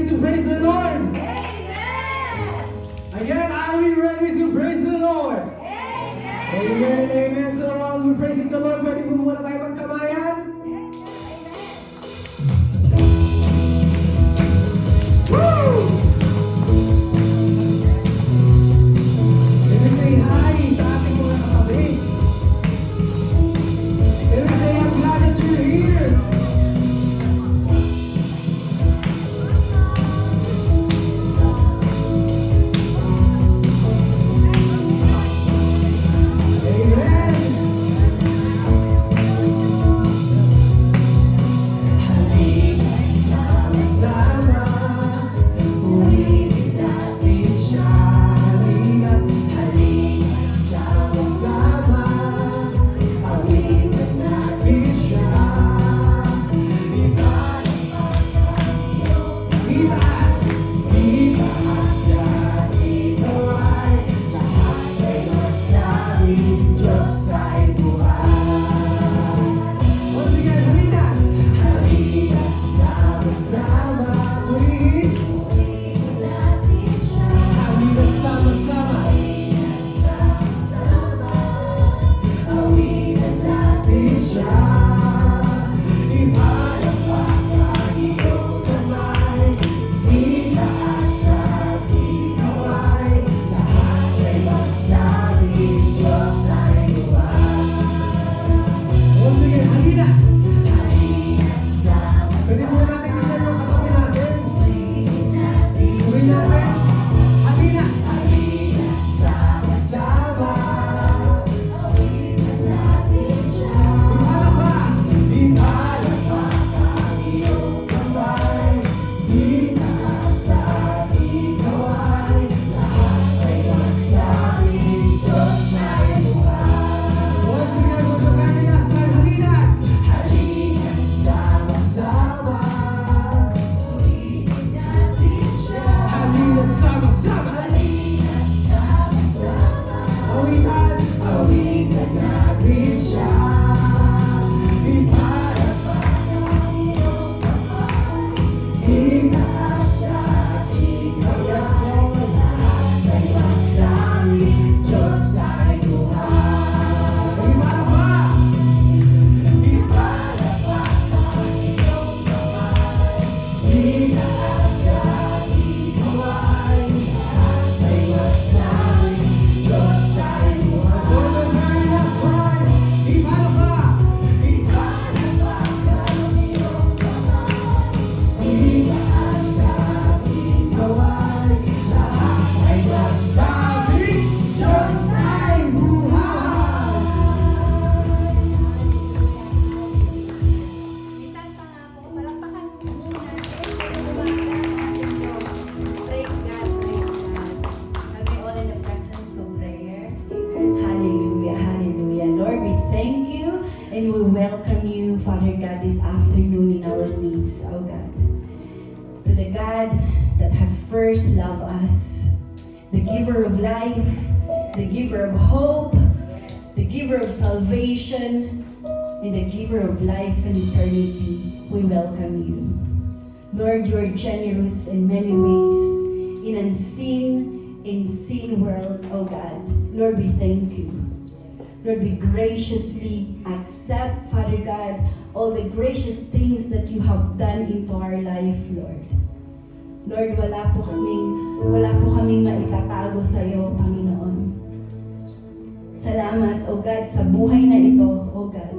ready to praise the Lord? Amen! Again, are we ready to praise the Lord? Amen! Amen and amen. So while we're praising the Lord, pwede po muna tayo magkamayan. Woo! Can we say hi sa ating mga katabi? Can we say I'm glad that you're here? Amen. Halika sama-sama, purihin natin siya. Halika sama-sama, awitin natin siya. Itaas, itaas siya, ikaw ay lahat ay masabi, Diyos ay buhay. Once again, halina! Halina sama-sama, purihin natin siya. halina sama-sama, awitin natin siya. Ipalakpak ang iyong kamay, itaas at ikaw ay lahat ay magsabi, Diyos ay buhay. Once again, halina! Halina sama-sama. Pwede mo natin tingnan yung katabi natin. Sabihin natin, halina! Halina sama-sama. Ipalakpak ang iyong kamay, itaas at ikaw ay lahat ay magsabi, Diyos ay buhay. Once again, with the very last time, halina! Halina sama-sama. Halina sama-sama. Awitan, awitan natin siya. Ipalakpak ang iyong kamay, itaas at ikaw ay lahat ay magsabi, Diyos ay buhay. Ipalakpak! Ipalakpak ang iyong kamay, itaas at ikaw ay lahat ay magsabi, Diyos ay buhay. For the very last time, ipalakpak! Ipalakpak ang iyong kamay, itaas at ikaw ay lahat ay magsabi, Diyos ay buhay. Isang pangako, palakpakan muna natin. Praise God, praise God. Are we all in the presence of prayer? Hallelujah, hallelujah. Lord, we thank you and we welcome you, Father God, this afternoon in our midst, oh God. To the God that has first loved us, the giver of life, the giver of hope, the giver of salvation, and the giver of life and eternity, we welcome you. Lord, you are generous in many ways, in unseen, in seen world, oh God. Lord, we thank you. Lord, we graciously accept, Father God, all the gracious things that you have done into our life, Lord. Lord, wala po kaming maitatago sa iyo, Panginoon. Salamat, O God, sa buhay na ito, O God,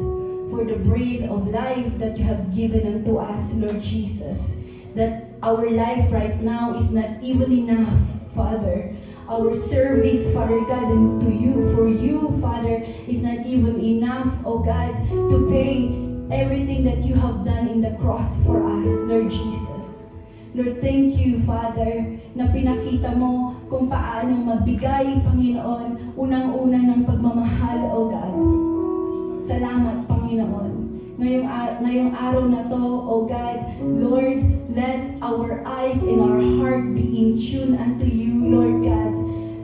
for the breath of life that you have given unto us, Lord Jesus, that our life right now is not even enough, Father. Our service, Father God, and to you, for you, Father, is not even enough, O God, to pay everything that you have done in the cross for us, Lord Jesus. Lord, thank you, Father, na pinakita mo kung paano magbigay, Panginoon, unang-una ng pagmamahal, O God. Salamat, Panginoon. Ngayong araw na to, O God, Lord, let our eyes and our heart be in tune unto you, Lord God.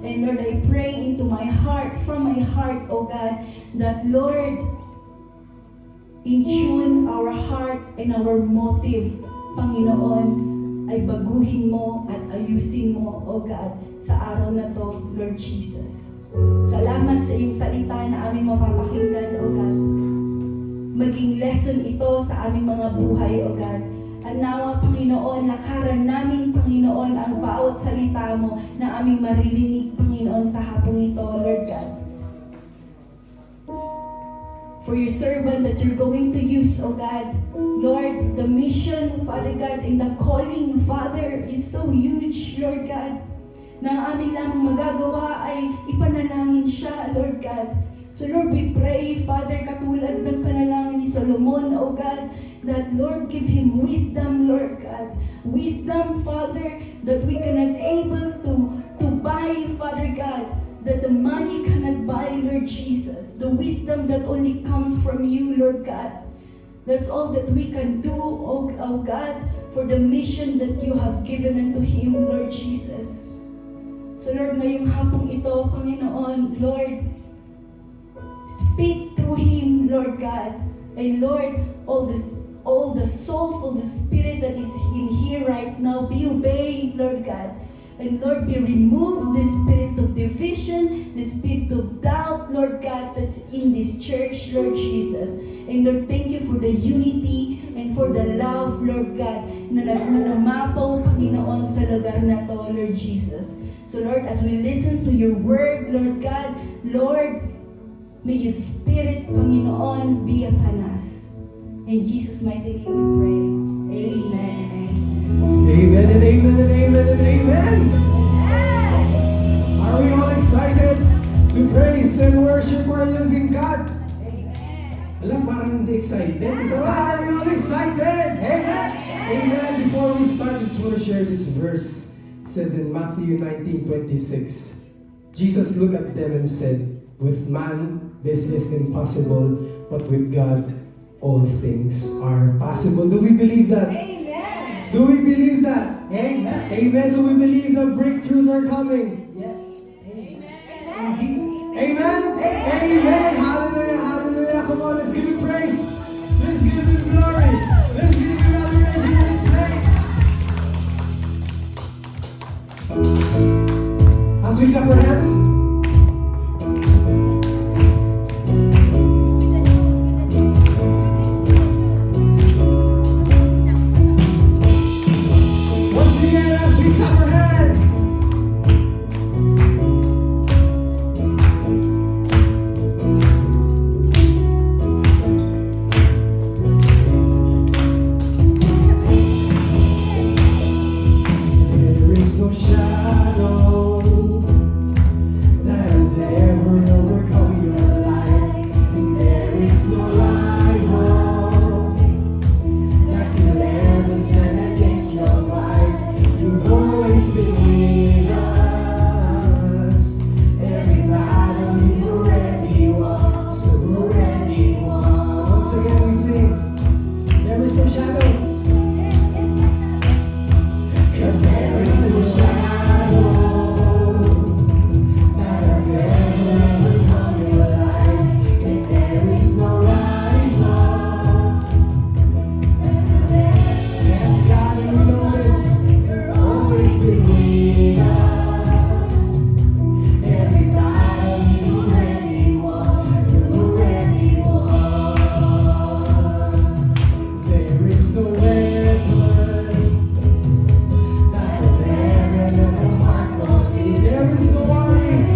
And Lord, I pray into my heart, from my heart, O God, that Lord, in tune our heart and our motive, Panginoon, ay baguhin mo at ayusin mo, O God, sa araw na to, Lord Jesus. Salamat sa iyong salita na aming mapapakinggan, O God. Maging lesson ito sa aming mga buhay, O God. At nawa, Panginoon, lakaran namin, Panginoon, ang bawat salita mo na aming maririnig, Panginoon, sa hapong ito, Lord God. For your servant that you're going to use, O God. Lord, the mission, Father God, and the calling, Father, is so huge, Lord God, na ang aming lamang magagawa ay ipanalangin siya, Lord God. So Lord, we pray, Father, katulad ng panalangin ni Solomon, O God, that Lord, give him wisdom, Lord God. Wisdom, Father, that we cannot able to buy, Father God, that the money cannot buy, Lord Jesus. The wisdom that only comes from you, Lord God. That's all that we can do, O God, for the mission that you have given unto him, Lord Jesus. So Lord, ngayong hapong ito, Panginoon, Lord, speak through him, Lord God. And Lord, all the souls, all the spirit that is in here right now, be obeyed, Lord God. And Lord, be removed the spirit of division, the spirit of doubt, Lord God, that's in this church, Lord Jesus. And Lord, thank you for the unity and for the love, Lord God, na nagmamapaw, Panginoon, sa lugar na to, Lord Jesus. So Lord, as we listen to your word, Lord God, Lord, may your spirit, Panginoon, be upon us. In Jesus' mighty name we pray. Amen. Amen and amen and amen and amen. Are we all excited to praise and worship our living God? Alam, parang hindi excited. So are we all excited? Amen. Amen. Before we start, I just want to share this verse. It says in Matthew 19:26, Jesus looked at them and said, "With man, this is impossible, but with God, all things are possible." Do we believe that? Amen. Do we believe that? Amen. Amen. So we believe that breakthroughs are coming. Yes. Amen. Amen. Hallelujah. Hallelujah. Come on, let's give him praise. Let's give him glory. Let's give him adoration in this place. As we clap our hands. Once again, as we clap our hands. There is no shadow that has ever overcome your life, and there is no rival that can ever stand against your might. You've always been with us. Every battle you've already won, so already won. Once again we sing, there is no shadow. And there is no shadow that has ever overcome your life, and there is no rival. Yes, God, and we know this. You're always been with us. Every battle you already won, you already won. There is no weapon that has ever left a mark on me. There is no worry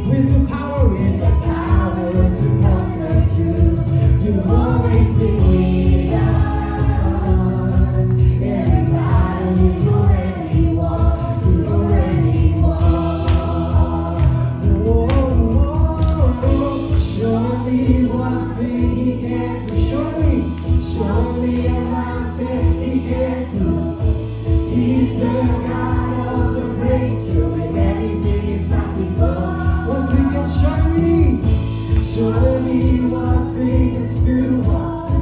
with the power to conquer you. You've always been with us. Every battle you've already won, you've already won. Oh, oh, oh. Show me one thing he can do. Show me a mountain he can do. He's the God of the breakthrough, and anything is possible. Once again, show me one thing that's too hard.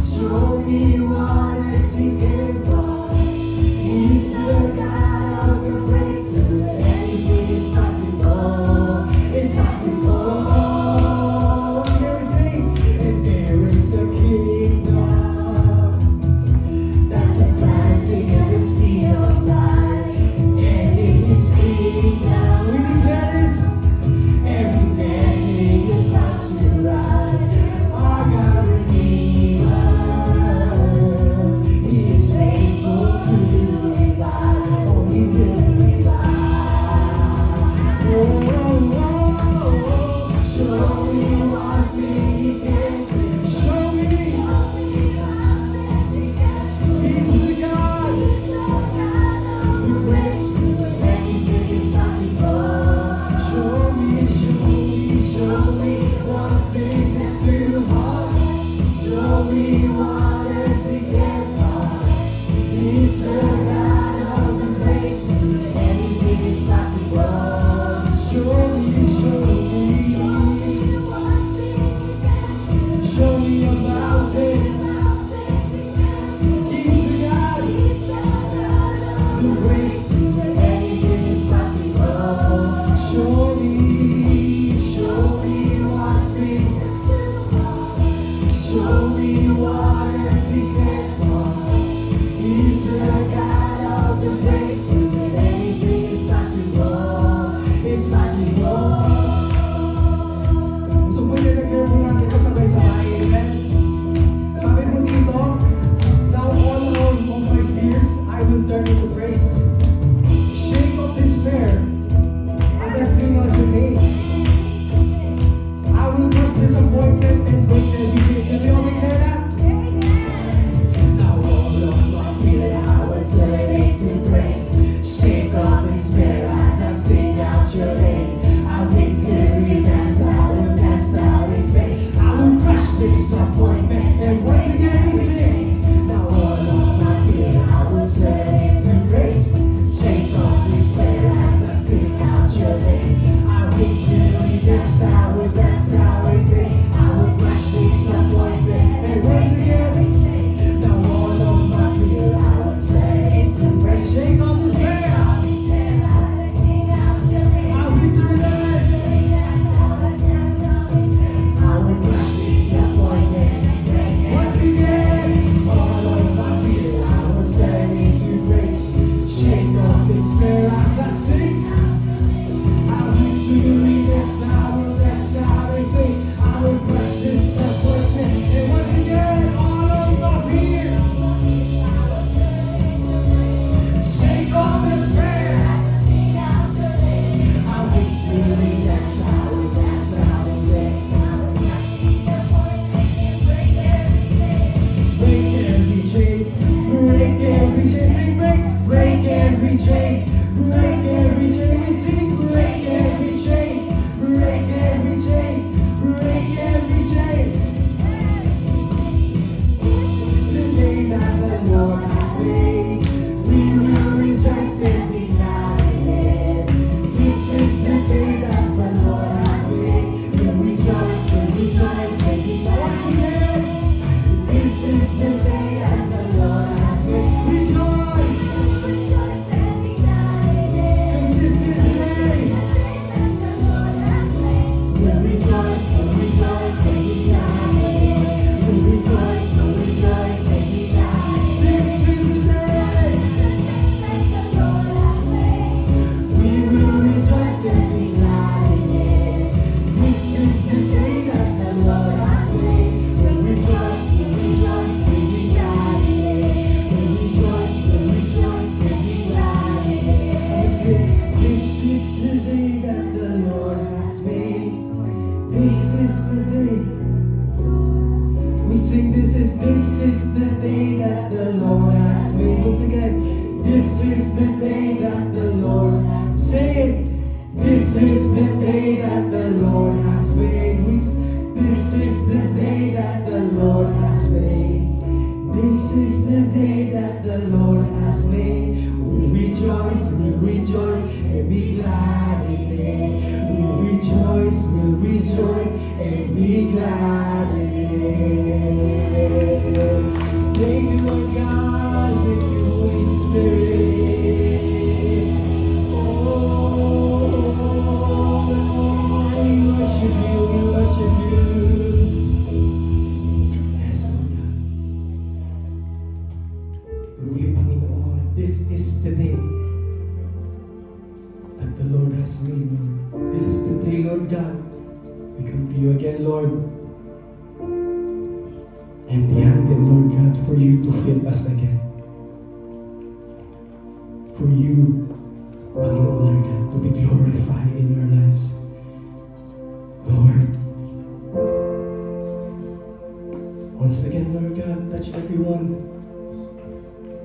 Show me what else he can do. He's the God of the breakthrough, and anything is possible. It's possible. Once again, we sing, and there is a kingdom that's has made. We will rejoice and be glad in it. This is the day that the Lord has made. We'll rejoice and be glad in it. This is the day that the Lord has made. Rejoice! Rejoice and be glad in it. This is the day. The Lord has made. We'll rejoice and be glad in it. We'll rejoice and be glad in it. This is the day. The Lord has made. We will rejoice and be glad in it. This is the day that the Lord has made. We'll rejoice and be glad in it. We'll rejoice and be glad in it. I say, this is the day that the Lord has made. This is the day. We sing this is the day that the Lord has made. Once again, this is the day that the Lord has made. This is the day that the Lord has made. This is the day that the Lord has made. This is the day that the Lord has made. We rejoice, and be glad in it. We rejoice, and be glad in it. Thank you, Lord God. Thank you, Holy Spirit. Oh, we worship you, we worship you. Yes, Lord God. Truly, Panginoon, this is the day that the Lord has made, Lord. This is the day, Lord God. We come to you again, Lord. Empty-handed, Lord God, for you to fill us again. For you, Panginoon, Lord God, to be glorified in our lives. Lord, once again, Lord God, touch everyone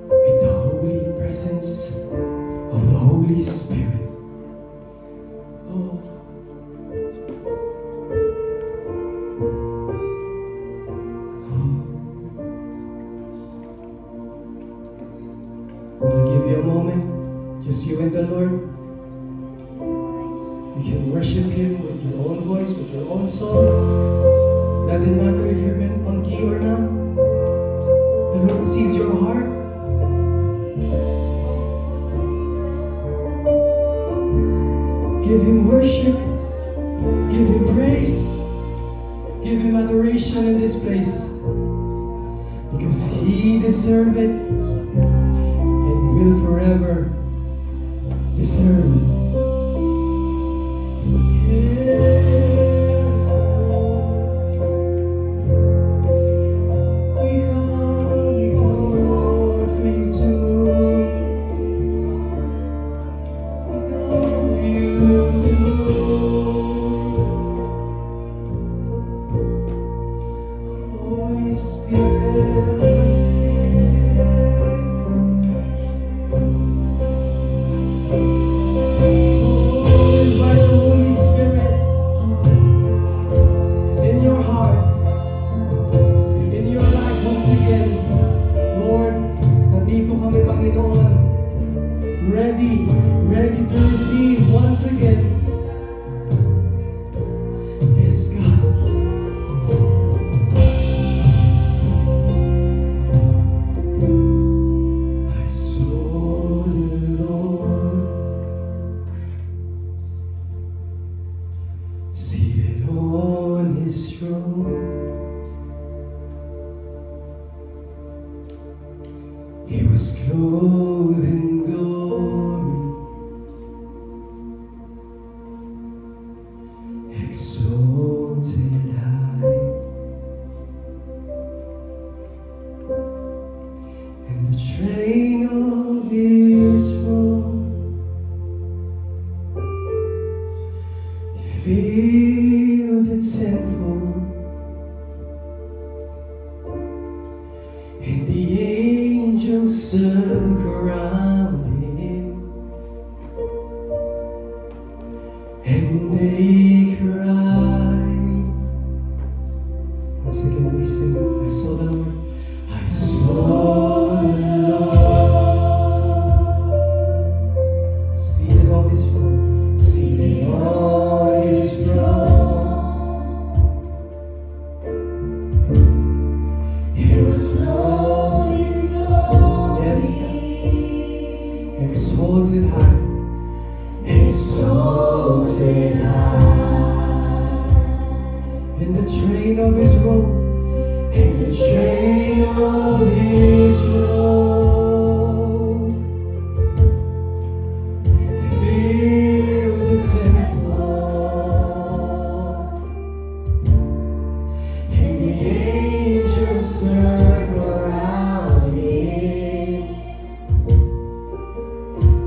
with the holy presence of the Holy Spirit. Oh, I'll give you a moment, just you and the Lord. You can worship Him with your own voice, with your own song. Doesn't matter if you're on key or not. The Lord sees your heart. Give Him worship, give Him praise, give Him adoration in this place. Because He deserves it and will forever deserve it. Yes, Lord. We come, Lord, for you to move. We come for you to move. Holy Spirit, Holy Spirit. Oh, invite the Holy Spirit in your heart, in your life once again. Lord, nandito kami, Panginoon, ready to receive once again. Yes, God. I saw the Lord seated on His throne. He was clothed in glory, exalted high, and the train of His robe filled the temple, and the angels surround Him, and they cry. Once again we sing, I saw the Lord, I saw the Lord exalted high. exalted high, In the train of his robe, in the train of his robe, fill the temple, and the angels circle around him,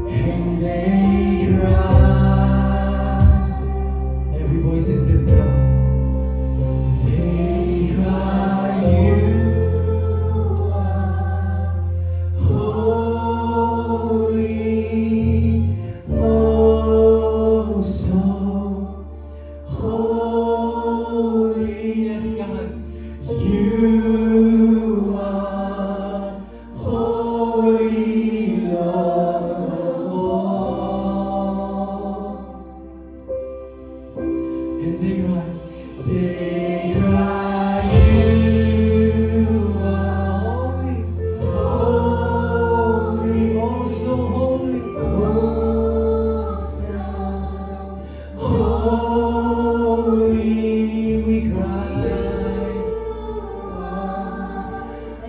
and they cry. every voice is lifted up. They cry, you are holy, most holy. Yes, God. You are holy, Lord. And they cry, They cry, you are holy, holy, oh so holy, holy, we cry,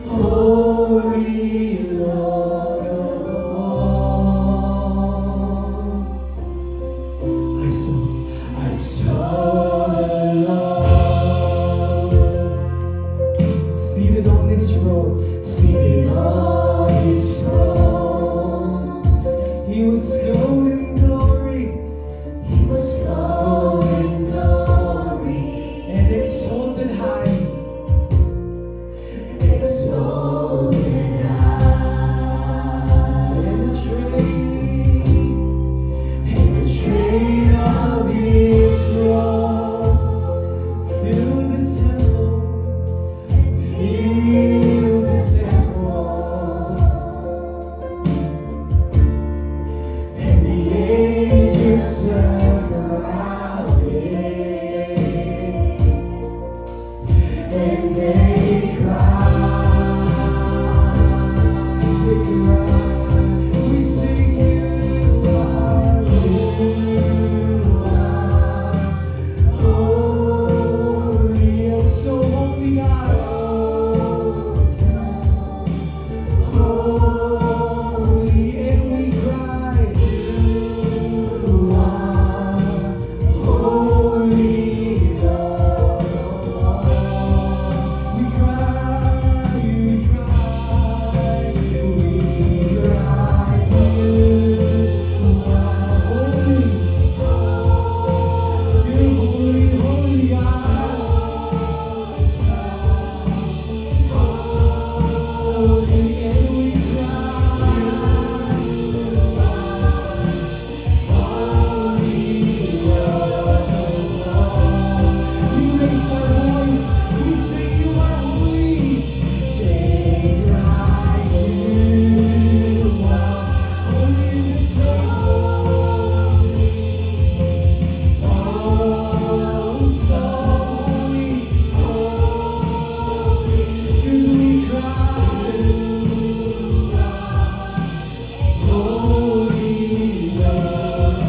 holy Lord of all. I saw the Lord seated on this throne. seated on his throne. He was clothed in glory He was clothed in glory, and exalted high. exalted high, In the train of his robe, fill the temple, fill the temple, and the angels circle around him, and they cry. we sing you are. Holy, Oh, so holy God. holy, And we cry, you are holy, Lord. we cry, we cry. We cry, you are holy, You're holy, holy God. holy, and we cry, holy, Lord. We raise our voice, we sing you are holy. They cry, you are Holy in this place. oh so holy, 'Cause we cry, holy Lord.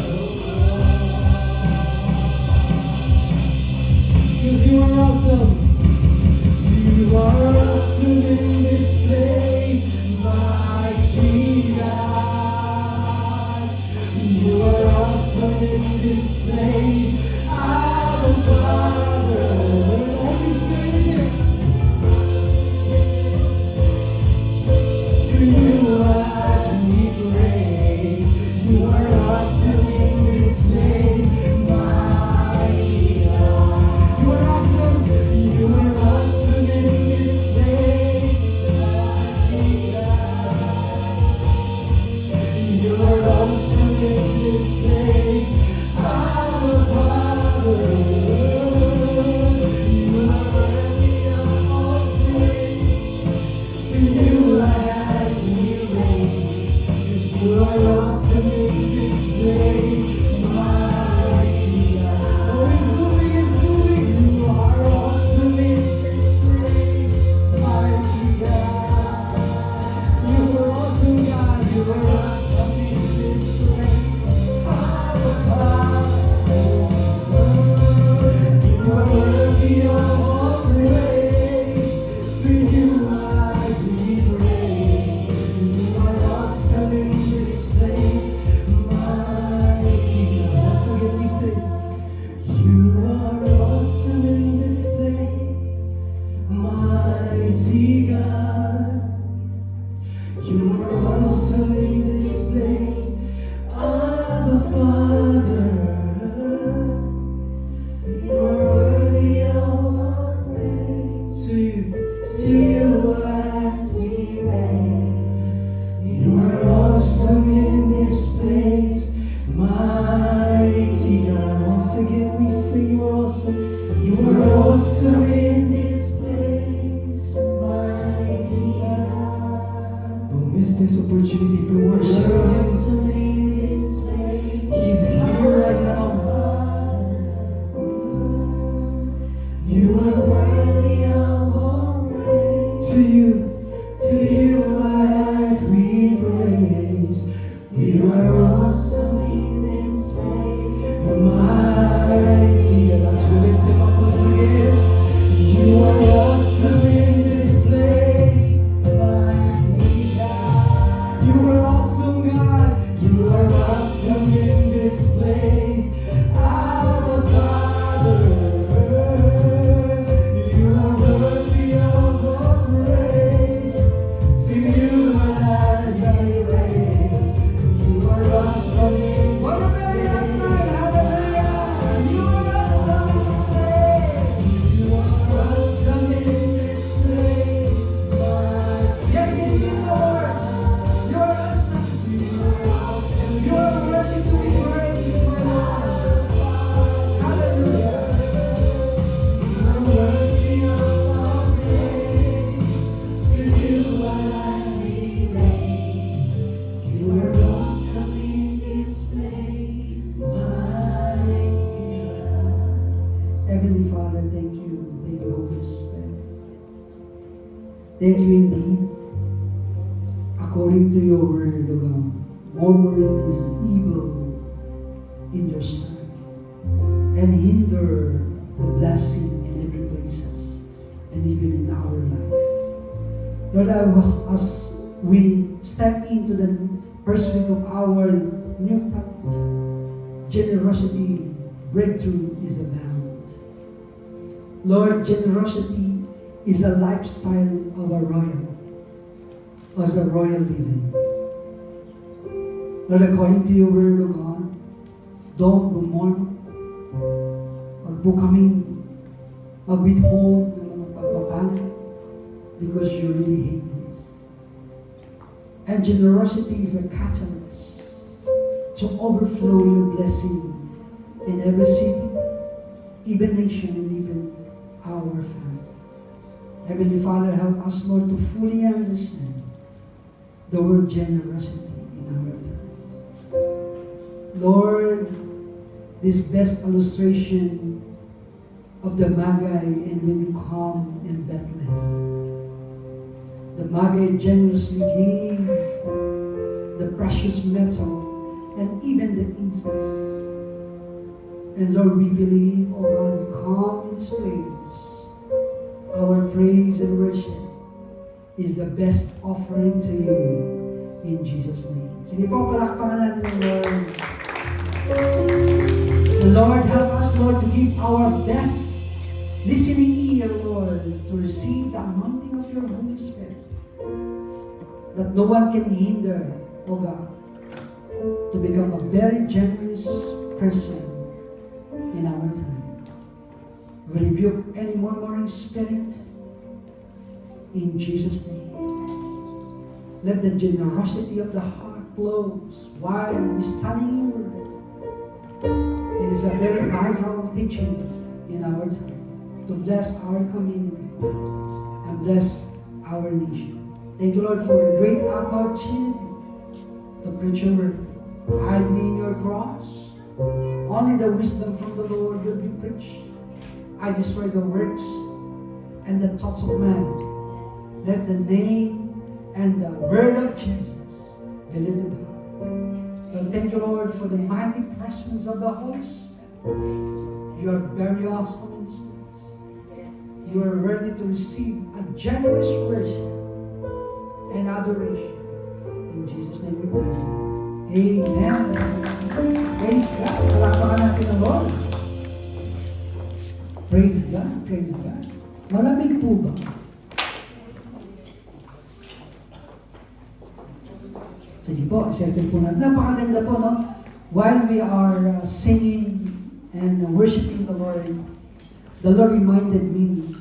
'cause you are awesome. You are awesome in this place, mighty God. You are awesome in this place, our Father. Holy Spirit here. To you as we praise. You are awesome in this place, mighty God. You are awesome. You are awesome in this place, mighty God. You are awesome in this place, our Father. You are worthy of all praise. To you I have to raise, 'cause you are awesome in this miss this opportunity to worship You're Him. awesome in this place. He's here right now. You are worthy of all praise. To you, as we praise. You are Awesome in this place. mighty. And as we lift Him up once again, you are awesome in this place. Mighty God. You are awesome, God. You are awesome in this place. Our Father. You are worthy of all praise. To you and I praise. You are awesome in this place. Hallelujah. You are awesome in this place. You are awesome in this place. Yes, indeed, Lord. You are awesome. You are awesome. You are worthy to be praised, my Lord. Hallelujah. You are worthy of all praise. To you I praise. You are awesome in this place, mighty God. Heavenly Father, thank you. Thank you, Holy Spirit. Thank you indeed. According to your word, O God, murmuring is evil in your sight and hinder the blessing in every places and even in our life. Lord, as we step into the first week of our new time, generosity breakthrough is abound. Lord, generosity is a lifestyle of a royal living. Lord, according to your word, O God, don't bumorma, wag po kaming mag-withhold ng mga pagpapala because you really hate this. And generosity is a catalyst to overflow your blessing in every city, even nation, and even our family. Heavenly Father, help us, Lord, to fully understand the word generosity in our time. Lord, this best illustration of the Magi and when you come in Bethlehem. The Magi generously gave the precious metal and even the incense. And Lord, we believe, oh God, we come in this place. Our praise and worship is the best offering to you in Jesus' name. Sige po, palakpakan natin ang Lord. The Lord, help us, Lord, to give our best listening ear, Lord, to receive the anointing of your Holy Spirit. That no one can hinder, oh God, to become a very generous person in our time. We rebuke any murmuring spirit in Jesus' name. Let the generosity of the heart flows while we study your word. It is a very vital teaching in our time to bless our community and bless our nation. Thank you, Lord, for the great opportunity to preach your word. Hide me in your cross. Only the wisdom from the Lord will be preached. I destroy the works and the thoughts of man. Let the name and the word of Jesus be lifted up. Well, thank you, Lord, for the mighty presence of the Holy Spirit. You are very awesome in this place. You are worthy to receive a generous worship and adoration. In Jesus' name we pray. Amen. Praise God. Palakpakan natin ang Lord. Praise God. Praise God. Malamig po ba? Sige po, settle po natin. Napakaganda po, no? While we are singing and worshiping the Lord reminded me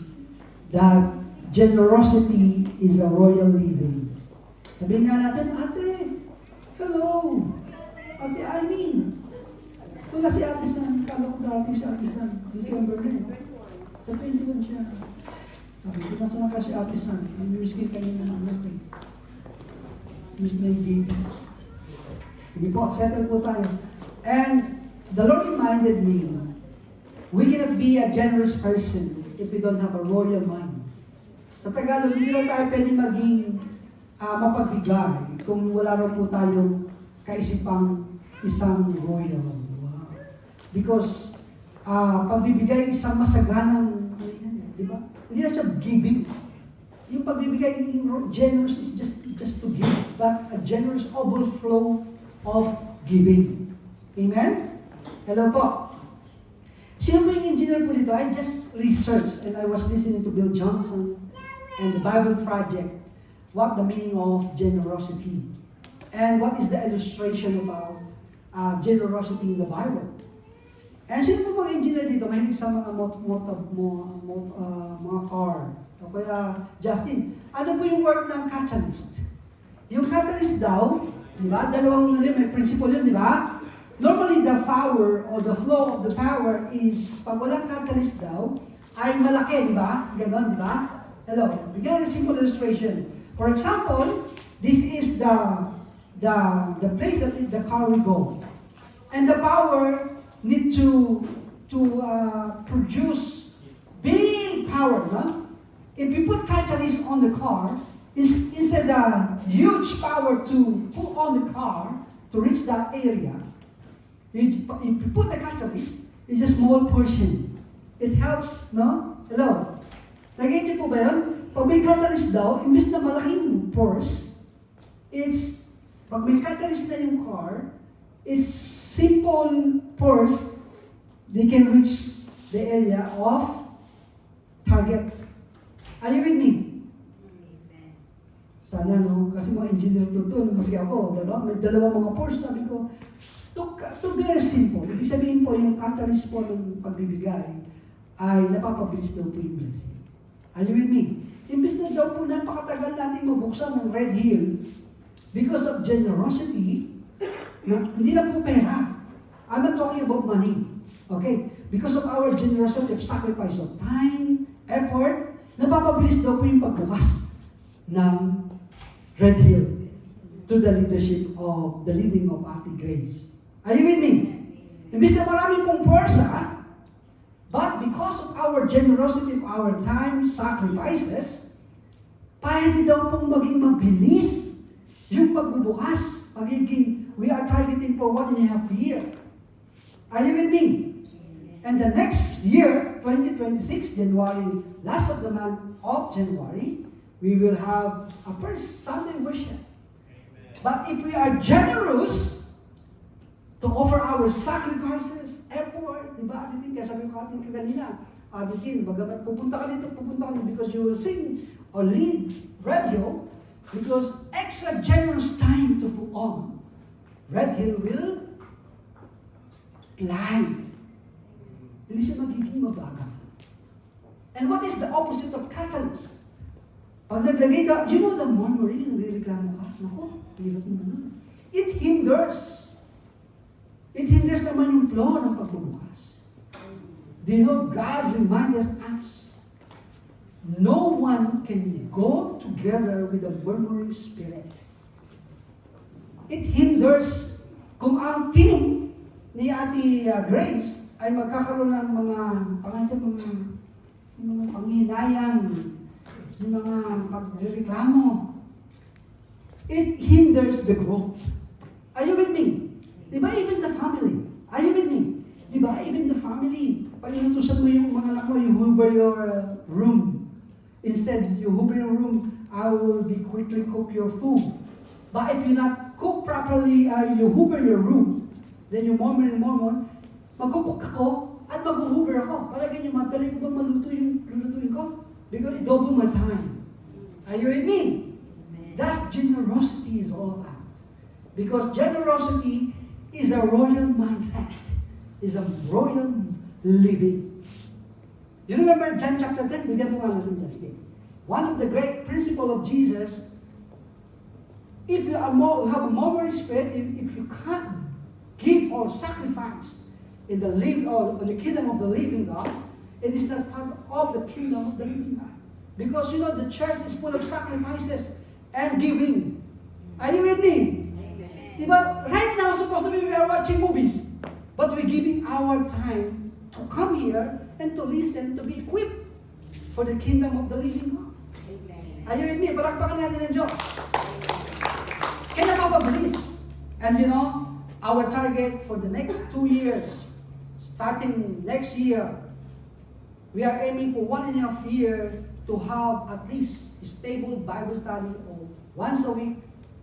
that generosity is a royal living. Sabihin nga natin, Ate, hello. Ate Armin. Wala si Ate San. Kala ko dati si Ate San. December na. Sa 21 siya. Sabi ko, nasaan ka si Ate San? Ang miskin kayo ng anak eh. may baby. Sige po, settle po tayo. And the Lord reminded me, we cannot be a generous person if we don't have a royal mind. Sa Tagalog, hindi lang tayo pwede maging mapagbigay kung wala rin po tayong kaisipang isang royal. Wow. Because pagbibigay isang masaganang, di ba? Hindi na siya giving. Yung pagbibigay, generous is just to give, but a generous overflow of giving. Amen? Hello po. Sino po yung engineer po dito? I just researched and I was listening to Bill Johnson and the Bible Project, what the meaning of generosity and what is the illustration about generosity in the Bible. And sino po mga engineer dito? Mahilig sa mga mga car. O kaya, Justin, ano po yung word ng catalyst? Yung catalyst daw, di ba? Dalawang yun, may principle yun, di ba? Normally, the power or the flow of the power is, pag walang catalyst daw, ay malaki, di ba? Ganon, di ba? Hello, bigyan natin simple illustration. For example, this is the place that the car will go. And the power need to produce big power, no? If you put catalyst on the car, instead of huge power to put on the car to reach that area, if you put the catalyst, it's a small portion. It helps, no? Hello? Nag-get niyo po ba yun? Pag may catalyst daw, imbis na malaking force, pag may catalyst na yung car, it's simple force, they can reach the area of target. Are you with me? Sana, no? Kasi mga engineer to, maski ako, diba? May dalawang mga force, sabi ko, to be very simple. Ibig sabihin po, yung catalyst po ng pagbibigay ay napapabilis daw po yung blessing. Are you with me? Imbis na daw po napakatagal natin mabuksan ng Red Hill because of generosity, hindi na po pera. I'm not talking about money. Okay? Because of our generosity of sacrifice of time, effort, napapabilis daw po yung pagbukas ng Red Hill to the leadership of the leading of Ate Grace. Are you with me? Imbis na marami pong forsa, but because of our generosity of our time, sacrifices, pwede daw pong maging mabilis yung pagbubukas. We are targeting for 1.5 years. Are you with me? And the next year, 2026, January, last of the month of January, we will have a first Sunday worship. But if we are generous to offer our sacrifices, effort, di ba, Ate Tin, kaya sabi ko atin kanina, Ate Tin, bagamat pupunta ka dito, because you will sing or lead radio, because extra generous time to put on, Red Hill will climb. Hindi siya magiging mabagal. And what is the opposite of catalyst? Pag naglagay ka, do you know the murmuring, nagreklamo ka? Naku, hirap mo na. It hinders. It hinders naman yung flow ng pagbubukas. Do you know, God reminds us, no one can go together with a murmuring spirit. It hinders. Kung ang team ni Ate Grace ay magkakaroon ng mga panghinayang, mga pagreklamo, it hinders the growth. Are you with me? Diba even the family? Are you with me? Diba even the family? Pag inutusan mo yung mga anak mo, you hoover your room. Instead, you hoover your room, I will be quickly cook your food. But if you not cook properly, you hoover your room, then you murmur, magkukuk ako at mag-hoover ako. Palagay niyo, madali ko ba lulutuin ko? Because it double my time. Are you with me? That's generosity is all about. Because generosity is a royal mindset. Is a royal living. You remember John chapter 10? Bigyan mo nga natin just one of the great principles of Jesus, if you have a murmuring spirit, if you can't give or sacrifice in the kingdom of the living God, it is not part of the kingdom of the living God. Because you know the church is full of sacrifices and giving. Are you with me? Diba, right now, supposed to be we are watching movies. But we're giving our time to come here and to listen, to be equipped for the kingdom of the living God. Are you with me? Palakpakan natin ang Diyos. Kaya mapabilis. And you know, our target for the next 2 years, starting next year, we are aiming for 1.5 years to have at least a stable Bible study or once a week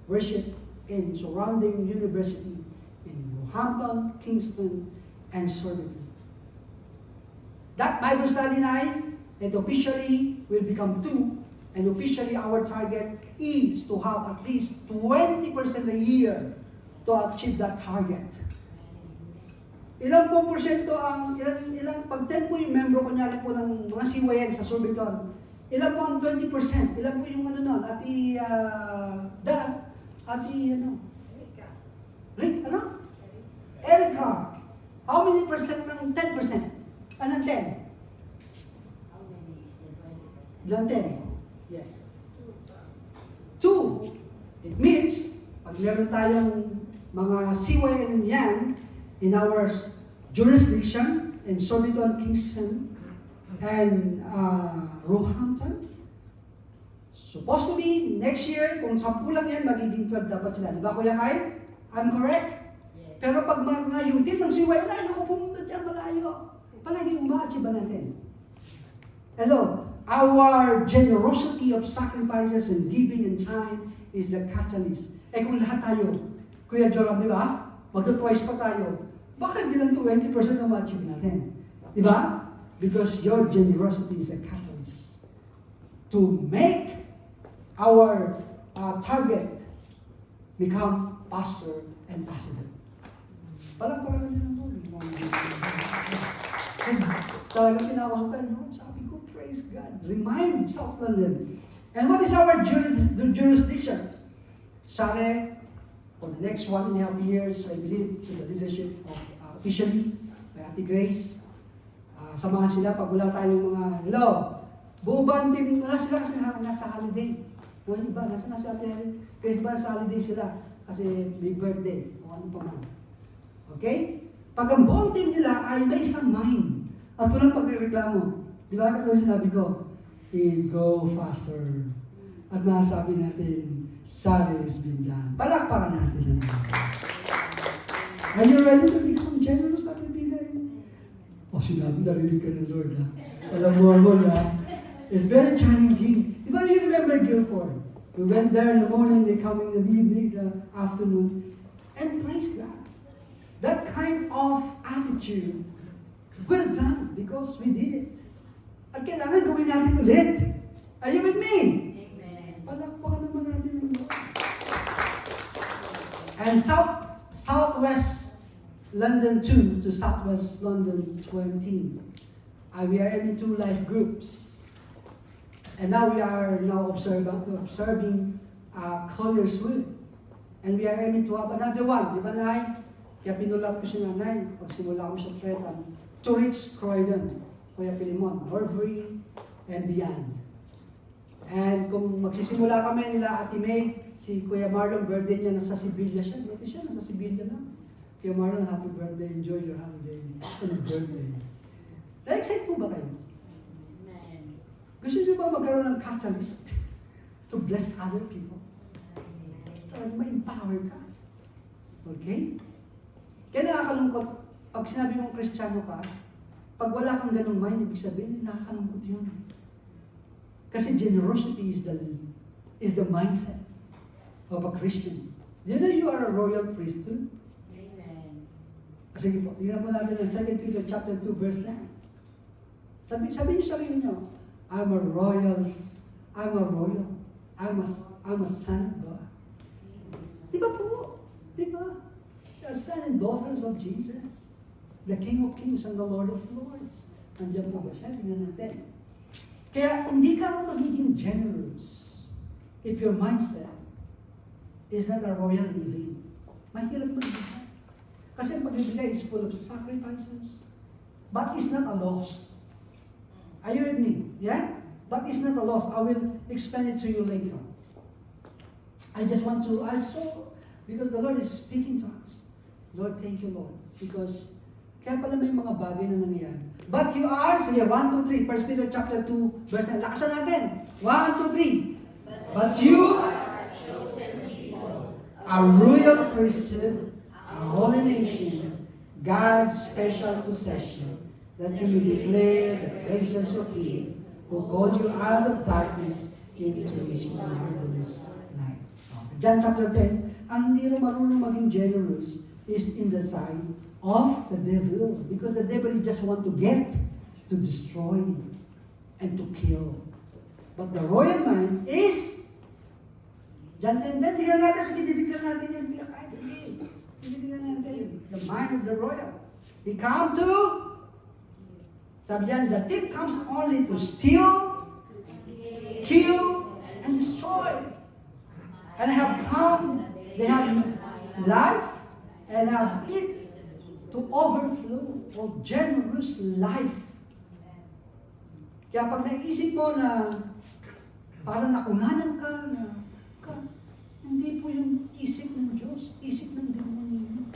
worship in surrounding university in Roehampton, Kingston, and Surbiton. That Bible study night, it officially will become 2, and officially our target is to have at least 20% a year to achieve that target. Ilang po porsyento ang, ilang pag 10 po yung membro kunyari po ng mga CYN sa Surbiton, ilan po ang 20%? Ilan po yung ano nun? Erica. How many percent ng 10%? Anong 10? How many is the 20%? Ilang 10? Yes. 2. It means, pag meron tayong mga CYN yan in our jurisdiction, in Surbiton, Kingston, and Roehampton, supposed to be next year, kung 10 lang yan, magiging 12 dapat sila. Di ba, Kuya Kai? I'm correct? Yes. Pero pag mga yung team ng CY, ayoko pumunta dyan, malayo. Palagi umaachieve ba natin? Hello, our generosity of sacrifices and giving and time is the catalyst. Eh kung lahat tayo, Kuya Joram, di ba? Magto-twice pa tayo. Bakit di lang 20% na ma-achieve natin? Di ba? Because your generosity is a catalyst to make our target become pastor and possible. Palagpakan din ang Lord. Talagang tinawa ko tayo, no? Sabi ko, praise God. Remind South London. And what is our jurisdiction? Sare, for the next 1.5 years, I believe, to the leadership of officially, by Ate Grace, samahan sila pag wala tayong mga, hello, buo ba ang team, wala sila kasi nasa holiday. Yung iba, nasa Ate Grace ba sa holiday sila? Kasi may birthday, o ano pa man. Okay? Pag ang buong team nila ay may isang mind, at walang pagreklamo, di ba katulad sinabi ko, go faster. At nasabi natin, sorry has been done. Palakpakan natin. Are you ready to become generous at the dinner? Oh, sinabi, narinig ka ng Lord, ha? Alam mo, ha? It's very challenging. Di ba you remember Guilford? We went there in the morning, they come in the evening, the afternoon, and praise God. That kind of attitude, well done, because we did it. At kailangan gawin natin ulit. Are you with me? Amen. Palakpakan naman natin yung Lord. And Southwest London 2 to Southwest London 20. We are in 2 life groups. And now we are observing Collierswood. And we are aiming to have another one. Di ba, Nay? Kaya pinulap ko si Nanay, pagsimula ko sa Fretan, to reach Croydon, Kuya Pilimon, Horbury, and beyond. And kung magsisimula kami nila Ate May, si Kuya Marlon, birthday niya, nasa Sevilla siya. Dito siya, nasa Sevilla na. Kuya Marlon, happy birthday, enjoy your holiday and birthday. Na-excite po ba kayo? Amen. Gusto niyo ba magkaroon ng catalyst to bless other people? Talagang ma-empower ka. Okay? Kaya nakakalungkot, pag sinabi mong Kristiyano ka, pag wala kang ganung mind, ibig sabihin, nakakalungkot yun. Kasi generosity is the mindset of a Christian. Do you know you are a royal priesthood? Amen. Sige po, tingnan po natin ang 2 Peter chapter 2, verse 9. Sabi niyo sa sarili niyo, I'm a royal, I'm a son of God. Di ba po? Di ba? The son and daughters of Jesus, the King of Kings and the Lord of Lords. Nandiyan po ba siya? Tingnan natin. Kaya hindi ka magiging generous if your mindset is not a royal living. Mahirap magbigay. Kasi ang pagbibigay is full of sacrifices, but it's not a loss. Are you with me? Yeah? But it's not a loss. I will explain it to you later. I just want to also, because the Lord is speaking to us. Lord, thank you, Lord. Because, kaya pala may mga bagay na nangyayari. But you are, sige, 1, 2, 3. 1 Peter chapter 2, verse 9. Lakasan natin. 1, 2, 3. But you are royal priesthood, a holy nation, God's special possession, that you may declare the praises of Him who called you out of darkness into His marvelous light. John chapter 10, ang hindi rin marunong maging generous is in the sight of the devil. Because the devil just want to get, to destroy, and to kill. But the royal mind is, John 10:10, tignan natin, sige, titignan natin yan. Sige, tignan natin. The mind of the royal. He come to, sabi yan, the thief comes only to steal, kill, and destroy. And have come, they have life, and have it to overflow of generous life. Kaya pag naisip mo na parang nakunanan ka, hindi po yung isip ng Diyos, isip ng demonyo.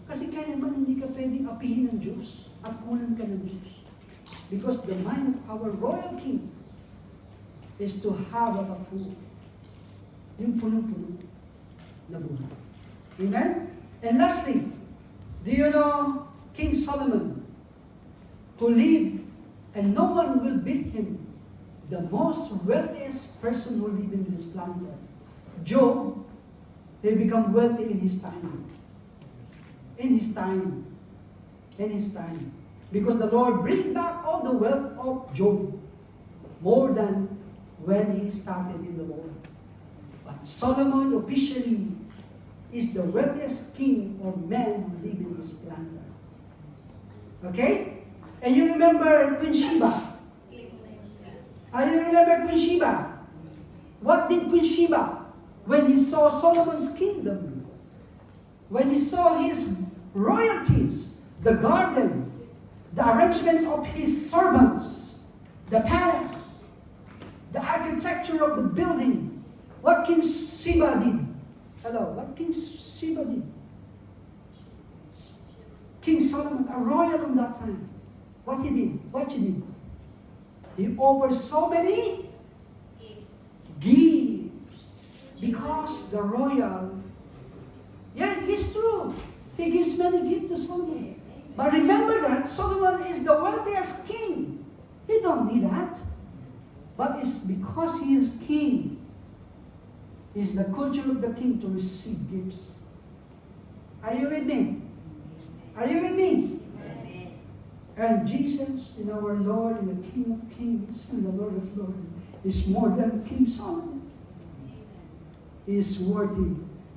Kasi kaya naman hindi ka pwedeng apihin ng Diyos at kunan ka ng Diyos. Because the mind of our royal king is to have a food. Yung punong-puno na buhay. Amen? And lastly, do you know King Solomon, who lived and no one will beat him, the most wealthiest person who lived in this planet? Job, he become wealthy in his time. In his time. In his time. Because the Lord bring back all the wealth of Job more than when he started in the Lord. But Solomon officially is the wealthiest king or man who live in this planet. Okay? And you remember Queen Sheba? You remember Queen Sheba? What did Queen Sheba when he saw Solomon's kingdom? When he saw his royalties, the garden, the arrangement of his servants, the palace, the architecture of the building, what King Sheba did? Hello, what King Sheba did? King Solomon, a royal in that time. What he did? What he did? He offered so many gifts. Because the royal, yeah, it's true. He gives many gifts to Solomon. But remember that Solomon is the wealthiest king. He don't need that. But it's because he is king. It's the culture of the king to receive gifts. Are you with me? Are you with me? Amen. And Jesus, in our Lord, and the King of Kings, and the Lord of Lords, is more than King Solomon. He is worthy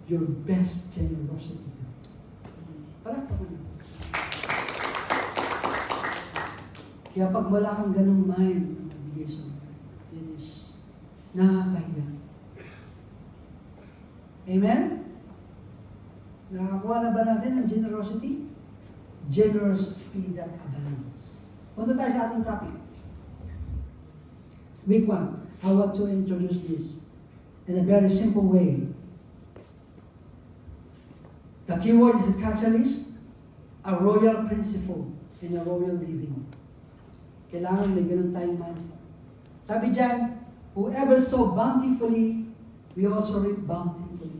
your best generosity. Palakpakan natin. Kaya pag wala kang ganung mind, it is nakakahiya. Amen? Nakakuha na ba natin ang generosity? Generosity that abounds. Punta tayo sa ating topic. Week 1. I want to introduce this in a very simple way. The keyword is a catalyst, a royal principle in a royal living. Kailangan may ganun tayong mindset. Sabi dyan, whoever sow bountifully, we also reap bountifully.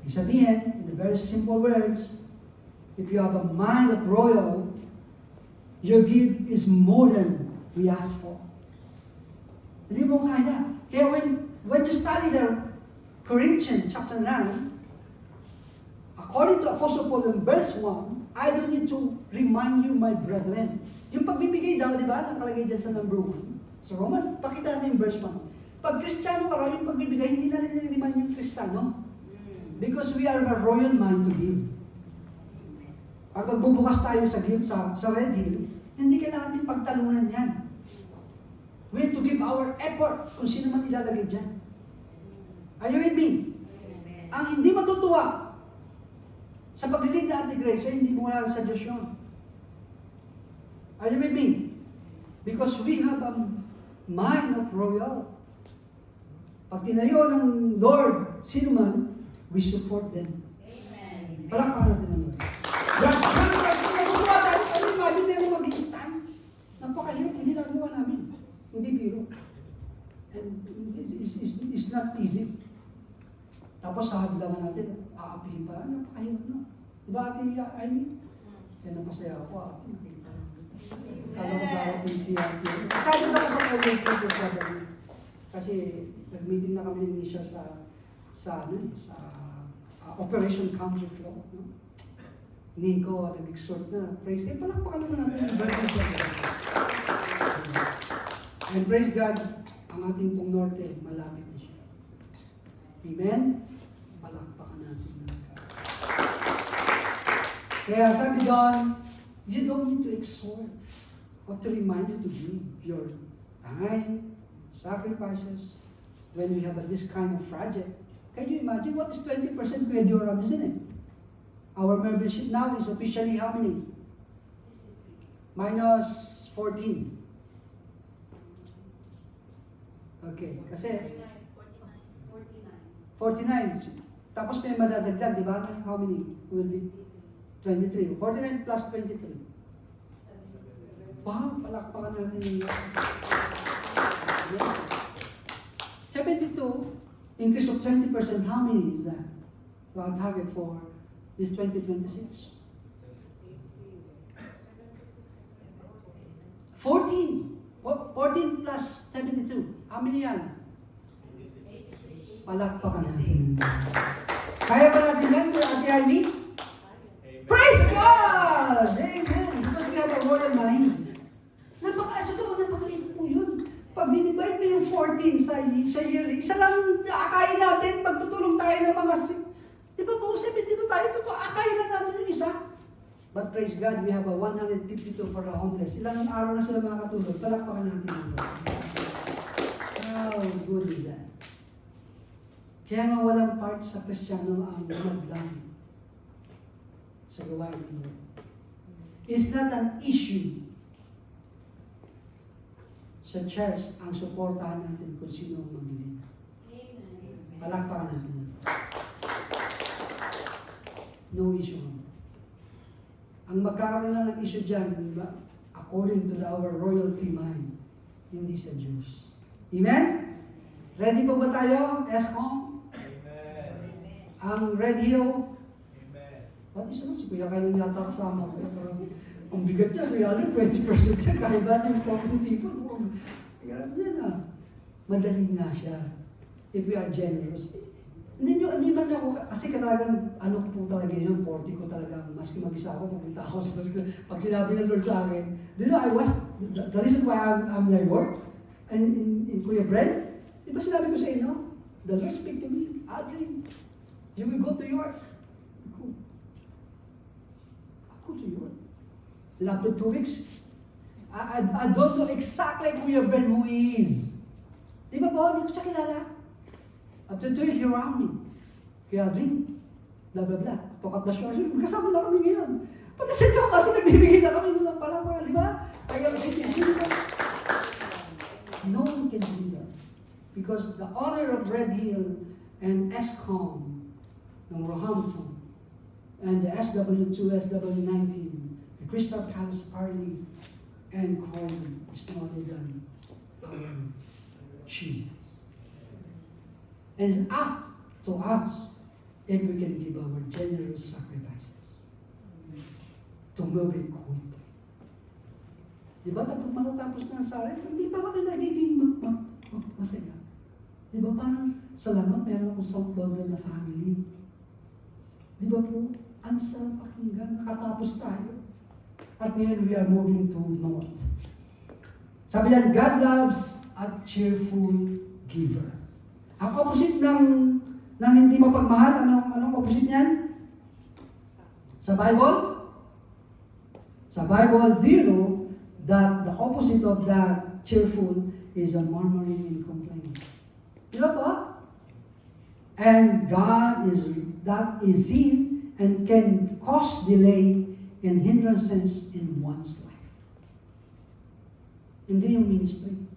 Ibig sabihin, in the very simple words, if you have a mind of royal, your gift is more than we ask for. Hindi mo kaya. Kaya when you study the Corinthians chapter 9, according to Apostle Paul in verse 1, I don't need to remind you, my brethren. Yung pagbibigay daw, di ba, nakalagay dyan sa number 1. So Roman, pakita natin yung verse 1. Pag Kristiyano ka, yung pagbibigay, hindi na rin remind yung Kristiyano. Because we are a royal mind to give. Pag magbubukas tayo sa guild, sa Red Hill, hindi kailangan natin pagtalunan yan. We have to give our effort kung sino man ilalagay dyan. Are you with me? Amen. Ang hindi matutuwa sa paglilig na anti-grace ay hindi mo wala sa Diyos yun. Are you with me? Because we have a mind of royal. Pag tinayo ng Lord, sino man, we support them. Amen. Palakpakan natin ang Lord. Yan, nagawa tayo. Ano yung imagine meron mag-stand? Napakahirap, hindi nagawa namin. Hindi biro. And it's not easy. Tapos sa hagdangan natin, aapihin pa, napakahirap na. Diba ate Amy? Kaya napasaya ako, ate, nakita. Kala ko darating si ate. Excited ako sa project ko sa gabi. Kasi nag-meeting na kami ni Misha sa Operation Counterflow. No? Nico, nag-exhort na. Praise God. Palakpakan naman natin yung birthday siya. And praise God, ang ating pong norte, malapit na siya. Amen? Palakpakan natin ng God. Kaya sabi doon, you don't need to exhort or to remind you to give your time, sacrifices, when we have this kind of project. Can you imagine what is 20% Kuya Joram, isn't it? Our membership now is officially how many? Minus 14. Okay, kasi 49. Tapos may madadagdag, di ba? How many will be? 23. 49 plus 23. Wow, palakpakan natin yung yes. 72, increase of 20%, how many is that? So our target for this 2026? 14. 14 plus 72. How many yan? Palakpakan natin. Kaya ba natin yan, Ate Ivy? Praise God! Amen! Because we have a royal mind. Napakaliit po yun. Pag dinivide mo yung 14 sa yearly, isa lang akayin natin, pagtutulong tayo ng mga di ba po, 72 tayo, akayin lang natin yung isa. But praise God, we have a 152 for the homeless. Ilang araw na sila makakatulog, palakpakan natin ang Lord. How good is that? Kaya nga walang part sa Kristiyano ang maglang sa gawain ng Lord. It's not an issue sa church ang suportahan natin kung sino ang magbili. Palakpakan natin. No issue. Ang magkakaroon lang ng issue dyan, according to our royalty mind, hindi sa Diyos. Amen? Ready pa ba tayo? ESCOM? Amen. Ang Red Hill? Amen. Pati sa si Kuya kayo yata kasama ko. Ang bigat niya, reality, 20% niya. Kaya ba ng 14 people? Kaya yan madali nga siya. If we are generous. Hindi man ako, kasi talagang, ano ko po talaga yun, 40 ko talaga, maski mag-isa ako, pupunta ako sa pag sinabi ng Lord sa akin, you know, the reason why I'm there work, and in Kuya Brent, di ba sinabi ko sa inyo, the Lord speak to me, Aldrin, you will go to York. Ako to York. Then after 2 weeks, I don't know exactly Kuya Brent who he is. Di ba po, hindi ko siya kilala. After 2 weeks, he around me. Kaya Aldrin, blah blah blah, tokat na siya. Magkasama na kami ngayon. Pati sa inyo kasi nagbibigay na kami ng palangwa, di ba? Kaya no one can do that. Because the honor of Red Hill and ESCOM ng Roehampton and the SW2, SW19, the Crystal Palace Party and Corey is no other than our Jesus. And it's up to us if we can give our generous sacrifices to move it quick. Di ba tapos matatapos na ang sari, hindi pa kami nagiging masaya. Di ba parang salamat meron akong South London na family. Di ba po, ang sarap pakinggan, nakatapos tayo. At ngayon we are moving to north. Sabi yan, God loves a cheerful giver. Ang opposite ng hindi mapagmahal, anong opposite niyan? Sa Bible? Sa Bible, do you know that the opposite of that cheerful is a murmuring and complaining? Di ba po? And God that is sin and can cause delay and hindrances in one's life. Hindi yung ministry.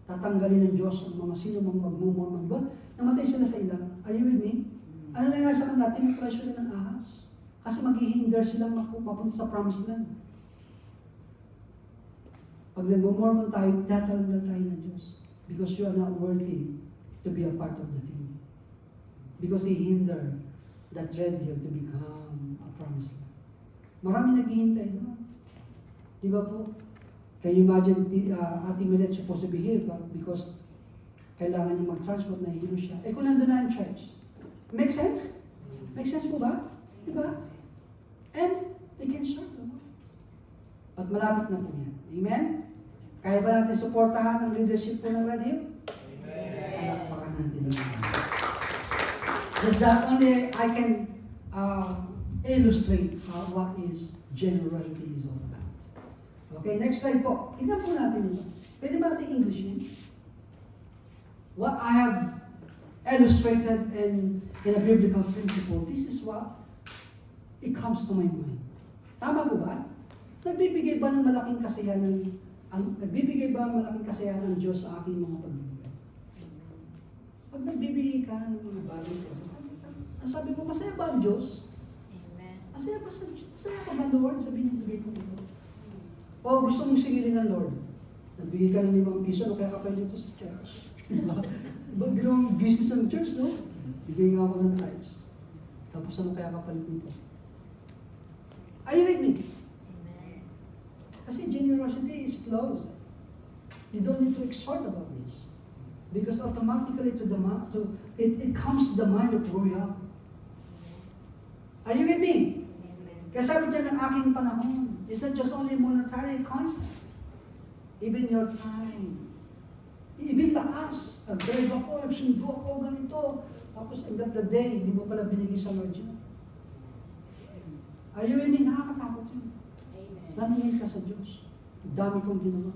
tatanggalin ng Diyos ang mga sino mang magmumura. Diba? Namatay sila sa ilang. Are you with me? Ano nangyari sa kanila? Tinipresyo nila ng ahas. Kasi maghihinder silang mapunta sa promised land. Pag nag-mormon tayo, tinatalagdag tayo ng Diyos. Because you are not worthy to be a part of the team. Because He hindered that red hill to become a promised land. Marami naghihintay doon. Di ba po? Can you imagine Ate Milet supposed to be here, but because kailangan niya mag-transport, nahihilo siya. Eh kung nandun na ang church, make sense? Make sense po ba? Di ba? And they can serve the Lord. At malapit na po yan. Amen? Kaya ba natin suportahan ang leadership po ng Red Hill? Amen. Palakpakan natin ang Lord. Just that only I can illustrate what is generosity is all about. Okay, next slide po. Tignan po natin ito. Pwede ba natin English yun? What I have illustrated in a biblical principle, this is what it comes to my mind. Tama po ba? Nagbibigay ba ng malaking kasiyahan ng Diyos sa aking mga pagbibigay? Pag nagbibigay ka ng mga bagay sa Diyos, sabi mo, masaya ba ang Diyos? Masaya ka ba, Lord, sa binibigay ko ito? O gusto mong singilin ng Lord? Nagbigay ka ng 5 piso, o kaya ka pa dito sa church. Diba ginawang business ng church, no? Bigay nga ako ng tithes. Tapos ano kaya kapalit nito? Are you with me? Amen. Kasi generosity is flows. You don't need to exhort about this. Because automatically it comes to the mind of who you are. Are you with me? Amen. Kaya sabi niya ng aking panahon, it's not just only monetary concept. Even your time. Even lakas. Nag-drive ako, nagsundo ako, ganito. Tapos end of the day, hindi mo pala binigay sa Lord yun. Are you with me? Nakakatakot yun. Amen. Naningin ka sa Diyos. Dami kong ginawa.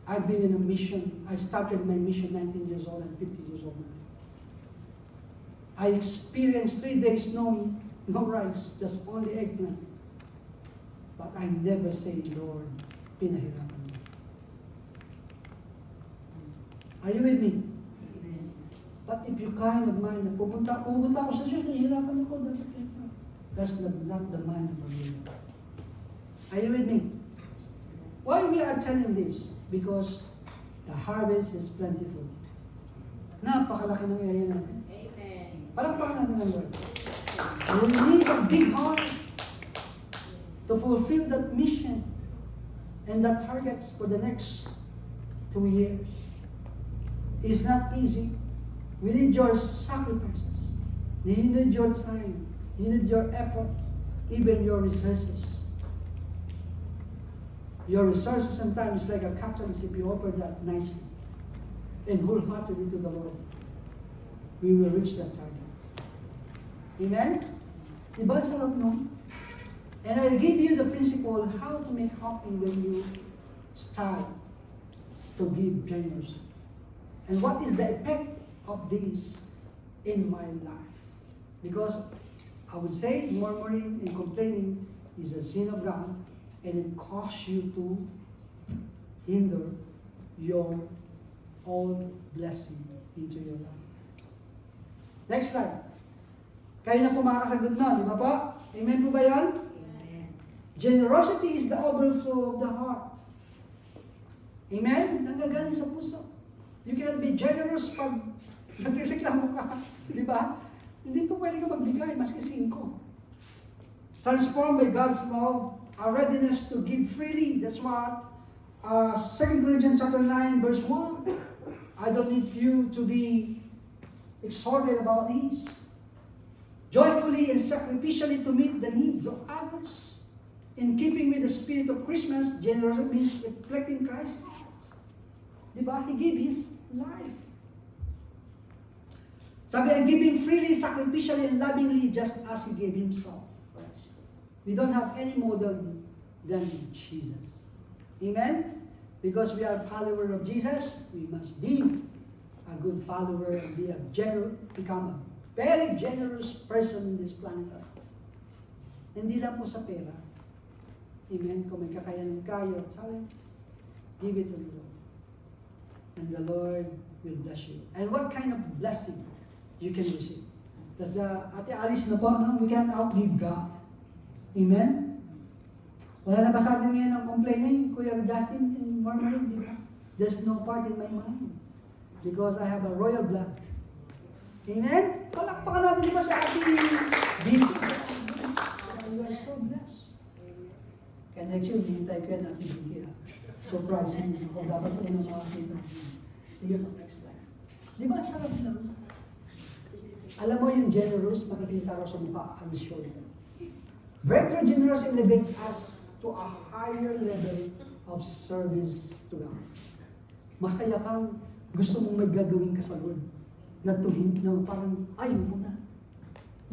I've been in a mission. I started my mission 19 years old and 50 years old now. I experienced 3 days no rice, just only eggplant. But I never say, Lord, pinahirapan mo. Are you with me? Amen. But if you kind of mind na pupunta ako sa Diyos, nahihirapan ako, dapat ito. That's not the mind of a believer. Are you with me? Why we are telling this? Because the harvest is plentiful. Napakalaki ng area natin. Amen. Palakpakan natin ang Lord. We need a big heart to fulfill that mission and that targets for the next 2 years. It's not easy. We need your sacrifices. You need your time. You need your effort. Even your resources. Your resources and time is like a catalyst if you offer that nicely and wholeheartedly to the Lord. We will reach that target. Amen? Diba sarap nun? And I'll give you the principle how to make happy when you start to give generously. And what is the effect of this in my life? Because I would say murmuring and complaining is a sin of God, and it causes you to hinder your own blessing into your life. Next slide. Kayo na po makakasagot na, di ba po? Amen po ba yan? Amen. Generosity is the overflow of the heart. Amen? Nanggagaling sa puso. You cannot be generous pag nagreklamo ka. Di ba? Hindi po pwede ka magbigay, maski 5. Transformed by God's love, our readiness to give freely. That's what 2 Corinthians chapter 9, verse 1. I don't need you to be exhorted about these. Joyfully and sacrificially to meet the needs of others. In keeping with the spirit of Christmas, generosity means reflecting Christ. Diba? He gave His life. Sabi, and giving freely, sacrificially, and lovingly, just as He gave Himself for us. We don't have any model than Jesus. Amen? Because we are followers of Jesus, we must be a good follower and become a very generous person in this planet Earth. Hindi lang po sa pera. Amen? Kung may kakayanin kayo at talent, give it to the Lord. and the Lord will bless you. And what kind of blessing you can receive? That's Ate Alice na po, no? We can't outlive God. Amen? Wala na ba sa atin ngayon ang complaining, Kuya Justin, in murmuring, di ba? There's no part in my mind. Because I have a royal blood. Amen? Palakpakan natin, di ba, sa ating dito. You are so blessed. Kaya next year, hintay ko yan at ibigay. Surprise mo. Kung dapat ko na makakita. Sige po, next time. Di ba, sarap lang? Alam mo yung generous, makikita ko sa mukha, I'm sure. Breakthrough generous elevate us to a higher level of service to God. Masaya kang gusto mong may gagawin ka sa Lord. Natuhin na parang, ayaw mo na.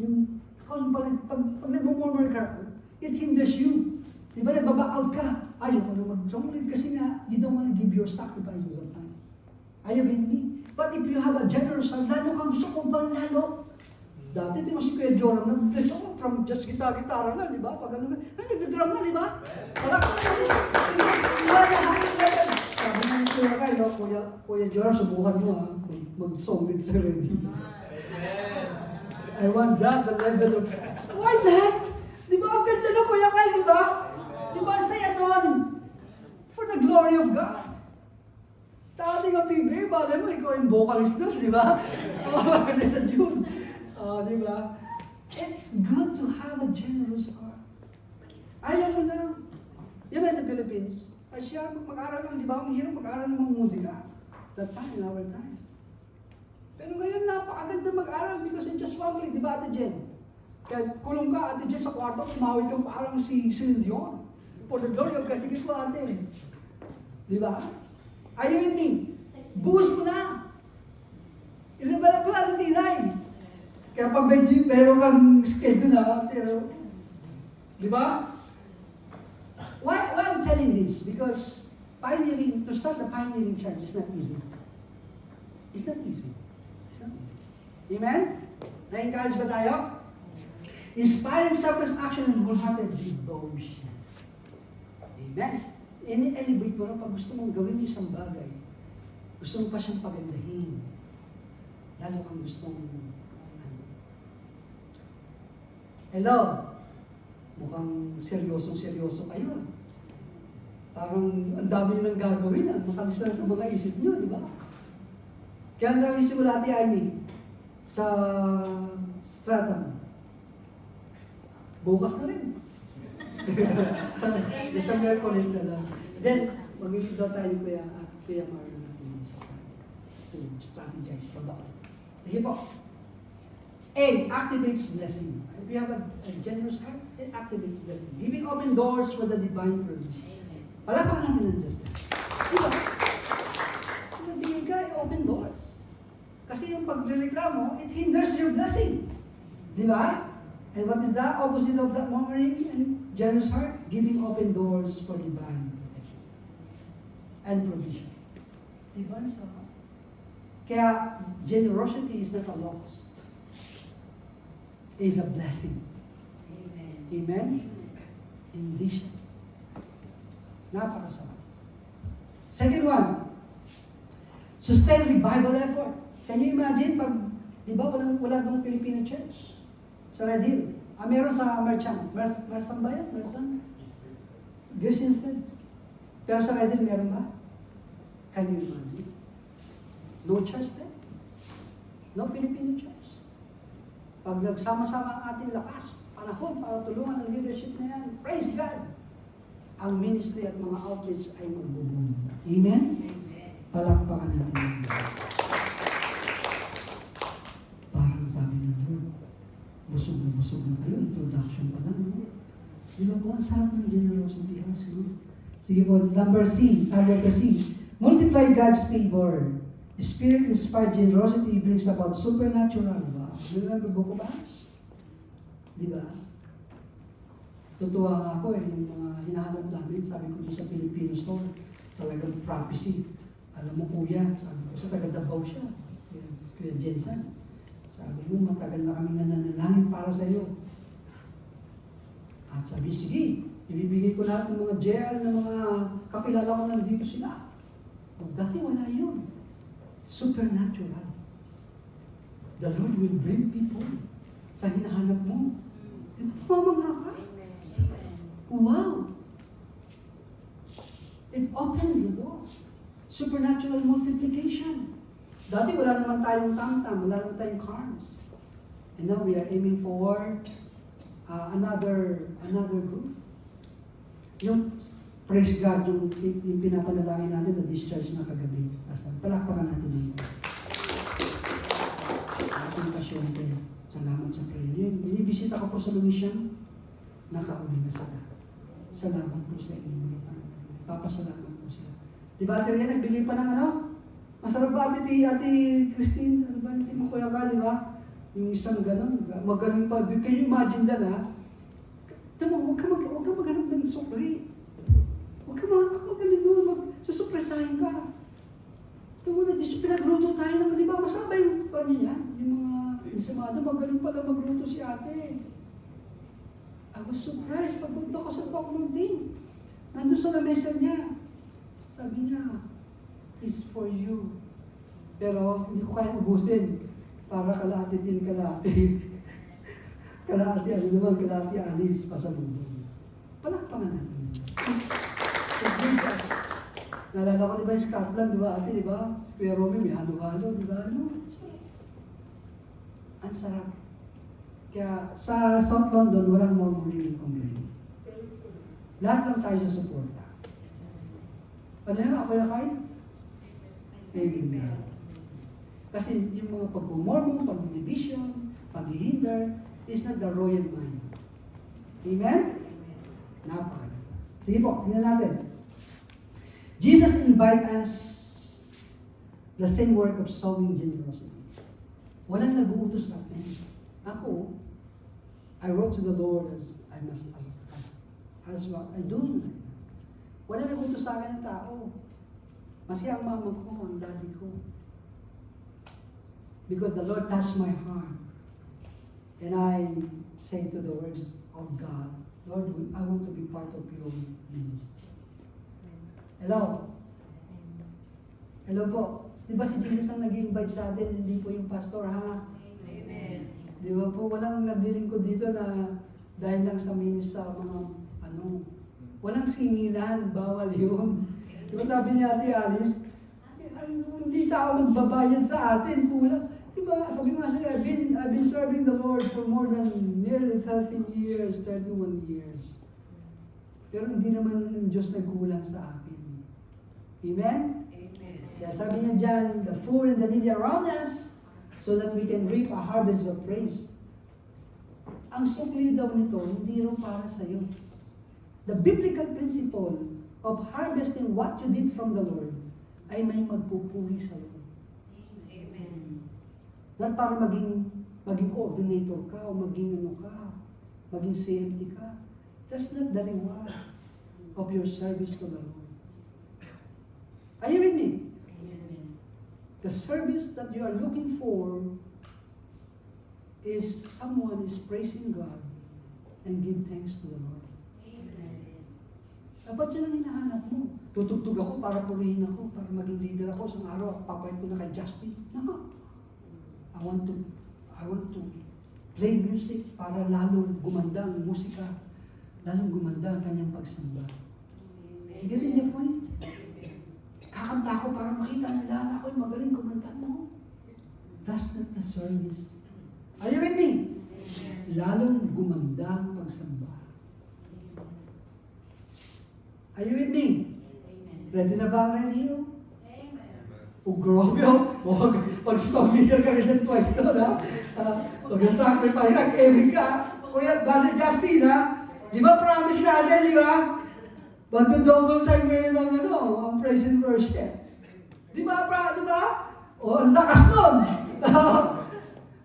Yung, pag nag-murmur ka, it hinders you. Di ba, nag-back out ka. Ayaw mo na mag-join kasi nga, you don't want to give your sacrifices of time. Ayaw with me. But if you have a generous heart, lalo kang gusto kong bang lalo. Dati, di mo si Kuya Joram, nag-bless ako from just gitara na, di ba? Pag ano, nag-drum na, di ba? Wala ka na. Sabi ng Kuya kayo, Kuya Joram, subukan mo ha. Mag-song with ready. I want that, the level of... Why not? Di ba? Ang ganda na Kuya Kyle, di ba? Di ba? Say anon. For the glory of God. Dati nga PBA, bagay mo, ikaw yung vocalist doon, di ba? Mga sa June. Di ba? It's good to have a generous heart. Ayaw mo na. Yan ay the Philippines. Ay siya, mag-aaral lang, di ba? Ang hirap mag-aaral ng mga musika. That time, in our time. Pero ngayon, napakaganda mag-aaral because it's just one click, di ba, Ate Jen? Kaya kulong ka, Ate Jen, sa kwarto, umawit kang parang si Celine Dion. For the glory of God, sige po, Ate. Di ba? Are you with me? Boost mo na. Ilan ba lang pala, Ate Tinay? Kaya pag may meron kang schedule na, pero, di ba? Why I'm telling this? Because pioneering, to start the pioneering church is not easy. It's not easy. It's not easy. Amen? Na-encourage ba tayo? Inspiring selfless action and wholehearted devotion. Amen? Ini-elevate mo na pag gusto mong gawin yung isang bagay. Gusto mo pa siyang pagandahin. Lalo kang gustong hello? Mukhang seryosong-seryoso kayo. Parang ang dami nyo nang gagawin. Makalis lang sa mga isip nyo, di ba? Kaya ang dami simula Ate Amy sa Stratham. Bukas na rin. Isang Merkulis na lang. Then, mag-ibig daw tayo Kuya Marlon natin sa to strategize pa ba? Sige po. A, activates blessing. If you have a generous heart, it activates blessing. Giving open doors for the divine provision. Palapang natin ng Diyos. Diba? Nagbigay ka, open doors. Kasi yung pagreklamo, it hinders your blessing. Di ba? And what is the opposite of that murmuring and generous heart? Giving open doors for divine protection and provision. Di ba? Kaya, generosity is not a loss. It is a blessing. Amen. Amen? Hindi siya. Napakasarap. Second one, sustain revival effort. Can you imagine pag, di ba, wala dong Filipino church? Sa Red Hill. Meron sa Merchant. Merchant ba yan? Merchant? Grace Instead. Pero sa Red Hill, meron ba? Can you imagine? No church there. No Filipino church. Pag nagsama-sama ang ating lakas, panahon para tulungan ang leadership na yan, praise God! Ang ministry at mga outreach ay magbubuno. Amen? Amen. Palakpakan natin. Parang sabi ng Lord, busog na kayo, introduction pa lang. No? Di ba po, ang sarap ng generosity house. No? Sige po, number C, letter C. Multiply God's favor. Spirit-inspired generosity brings about supernatural. Diba? Remember Book of Acts? Di ba? Tutuwa nga ako yung mga hinahanap namin, sabi ko doon sa Filipino store, talagang prophecy. Alam mo kuya, sabi ko sa taga Davao siya, Kuya Jensen. Sabi mo, matagal na kami nananalangin para sa iyo. At sabi, sige, ibibigay ko lahat ng mga JL, ng mga kakilala ko nandito sila. Dati wala yun. Supernatural. The Lord will bring people sa hinahanap mo. Pumamangha ka. Wow! It opens the door. Supernatural multiplication. Dati wala naman tayong tam-tam, wala naman tayong cars. And now we are aiming for another group. Yung praise God, yung pinapanalangin natin na discharge na kagabi. Palakpakan natin dito. Ating pasyente, salamat sa prayer. Yung binibisita ko po sa Luisian, nakauwi na sila. Salamat po sa inyo. Papasalamat po sila. Di ba, Ate Rhea, nagbigay pa ng ano? Masarap ba, Ate Christine? Ano ba, hindi mo kuya ka, di ba? Yung isang gano'n, magaling pa. Can you imagine that, ha? Huwag ka maghanap ng sukli. Huwag ka magaling doon. Susupresahin ka. Tama na, pinagluto tayo naman, di ba? Masama yung paano niya? Yung mga insamado, magaling pala magluto si ate. I was surprised. Pagpunta ko sa stock mountain. Nandun sa lamesa niya. Sabi niya, is for you. Pero hindi ko kaya ubusin. Para kalahati din kalahati. Kalahati, ano naman, kalahati alis pa sa mundo. Palakpakan natin. So, Jesus. Naalala ko, di ba, yung Scotland, di ba, ate, di ba? Kuya Romy, may halo-halo, di ba? Ano? Ang sarap. Kaya sa South London, walang murmuring complaint. Lahat lang tayo sa suporta. Ano yan? Ako na kayo? Amen. Kasi yung mga pagmumormong, pag-division, pag-hinder, is not the royal mind. Amen? Napakaganda. Sige po, tingnan natin. Jesus invite us the same work of sowing generosity. Walang nag-uutos sa atin. Ako, I wrote to the Lord as what I do. Walang nag-uutos sa akin ng tao. Masaya ang mama ko, ang daddy ko. Because the Lord touched my heart. And I say to the words of God, Lord, I want to be part of your ministry. Hello? Hello po. Di ba si Jesus ang nag-invite sa atin, hindi po yung pastor, ha? Amen. Di ba po, walang naglilingkod dito na dahil lang sa mga, walang singilan, bawal yun. Di ba sabi ni Ate Alice, hindi tao magbabayad sa atin, kulang. Di ba, sabi nga siya, I've been serving the Lord for more than nearly 30 years, 31 years. Pero hindi naman yung Diyos nagkulang sa akin. Amen? Amen. Kaya sabi niya dyan, the poor and the needy around us, so that we can reap a harvest of praise. Ang sukli daw nito, hindi raw para sa iyo. The biblical principle of harvesting what you did from the Lord ay may magpupuri sa iyo. Amen. Not para maging coordinator ka o maging maging CMT ka. That's not the reward of your service to the Lord. Are you with me? Amen. The service that you are looking for is someone is praising God and give thanks to the Lord. Amen. Dapat yun ang hinahanap mo. Tutugtog ako para purihin ako, para maging leader ako. Isang araw, papayat ko na kay Justin. No. I want to play music para lalo gumanda ang musika. Lalong gumanda ang kanyang pagsamba. You get the point? Kakanta ko para makita nila na ako'y magaling kumanta. No. That's not the service. Are you with me? Lalong gumanda ang pagsamba. Are you with me? Ready na ba ang radio? Oh, grabe oh. Pag-submitter ka rin twice doon, ha? Pag-sacrifice ka, kevin ka. Kuya, Brother Justin, ha? Di ba promise natin, di ba? Magdo-double time ngayon ang praise and worship. Di ba? O, ang lakas nun.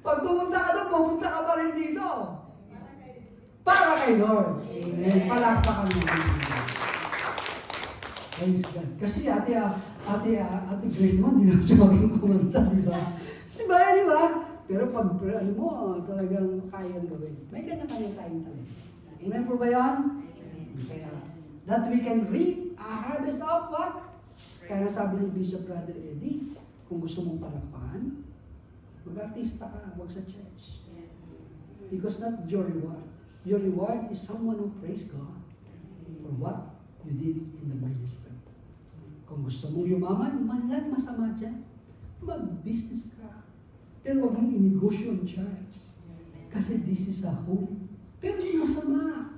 Pag pumunta ka doon, pumunta ka pa rin dito. Para kay Lord. Amen. Palakpakan mo. Praise God. Kasi ate Grace naman, hindi naman siya maging kumanta, di ba? Di ba? Pero pag, talagang kaya gawin. May kanya-kanya tayong talent. Amen po ba yan? Kaya, that we can reap a harvest of what? Kaya sabi ni Bishop Brother Eddie, Kung gusto mong palakpakan, mag-artista ka, huwag sa church. Because not your reward. Your reward is someone who praise God for what you did in the ministry. Kung gusto mong yumaman, manlan masama dyan. Mag-business ka. Pero huwag mong inegosyo ang church. Kasi this is a home. Pero hindi masama.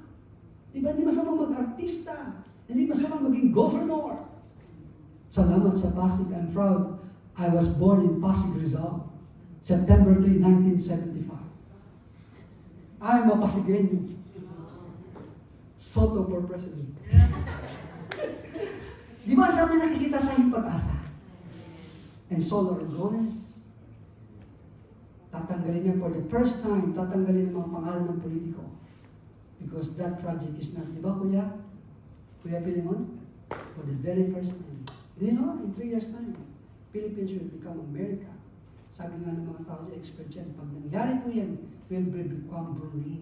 Diba? Hindi masama mag-artista. Hindi masama maging governor. Salamat sa Pasig. I'm proud. I was born in Pasig, Rizal. September 3, 1975. I'm a Pasigueño. Soto for president. Di ba sabi nakikita tayong pag-asa? And Sol Aragones, tatanggalin niya for the first time, tatanggalin ang mga pangalan ng politiko. Because that project is not, di ba Kuya? Kuya Pilimon? For the very first time. Do you know, in 3 years time, Philippines will become America. Sabi nga ng mga tao sa expert dyan, pag nangyari po yan, will become Brunei.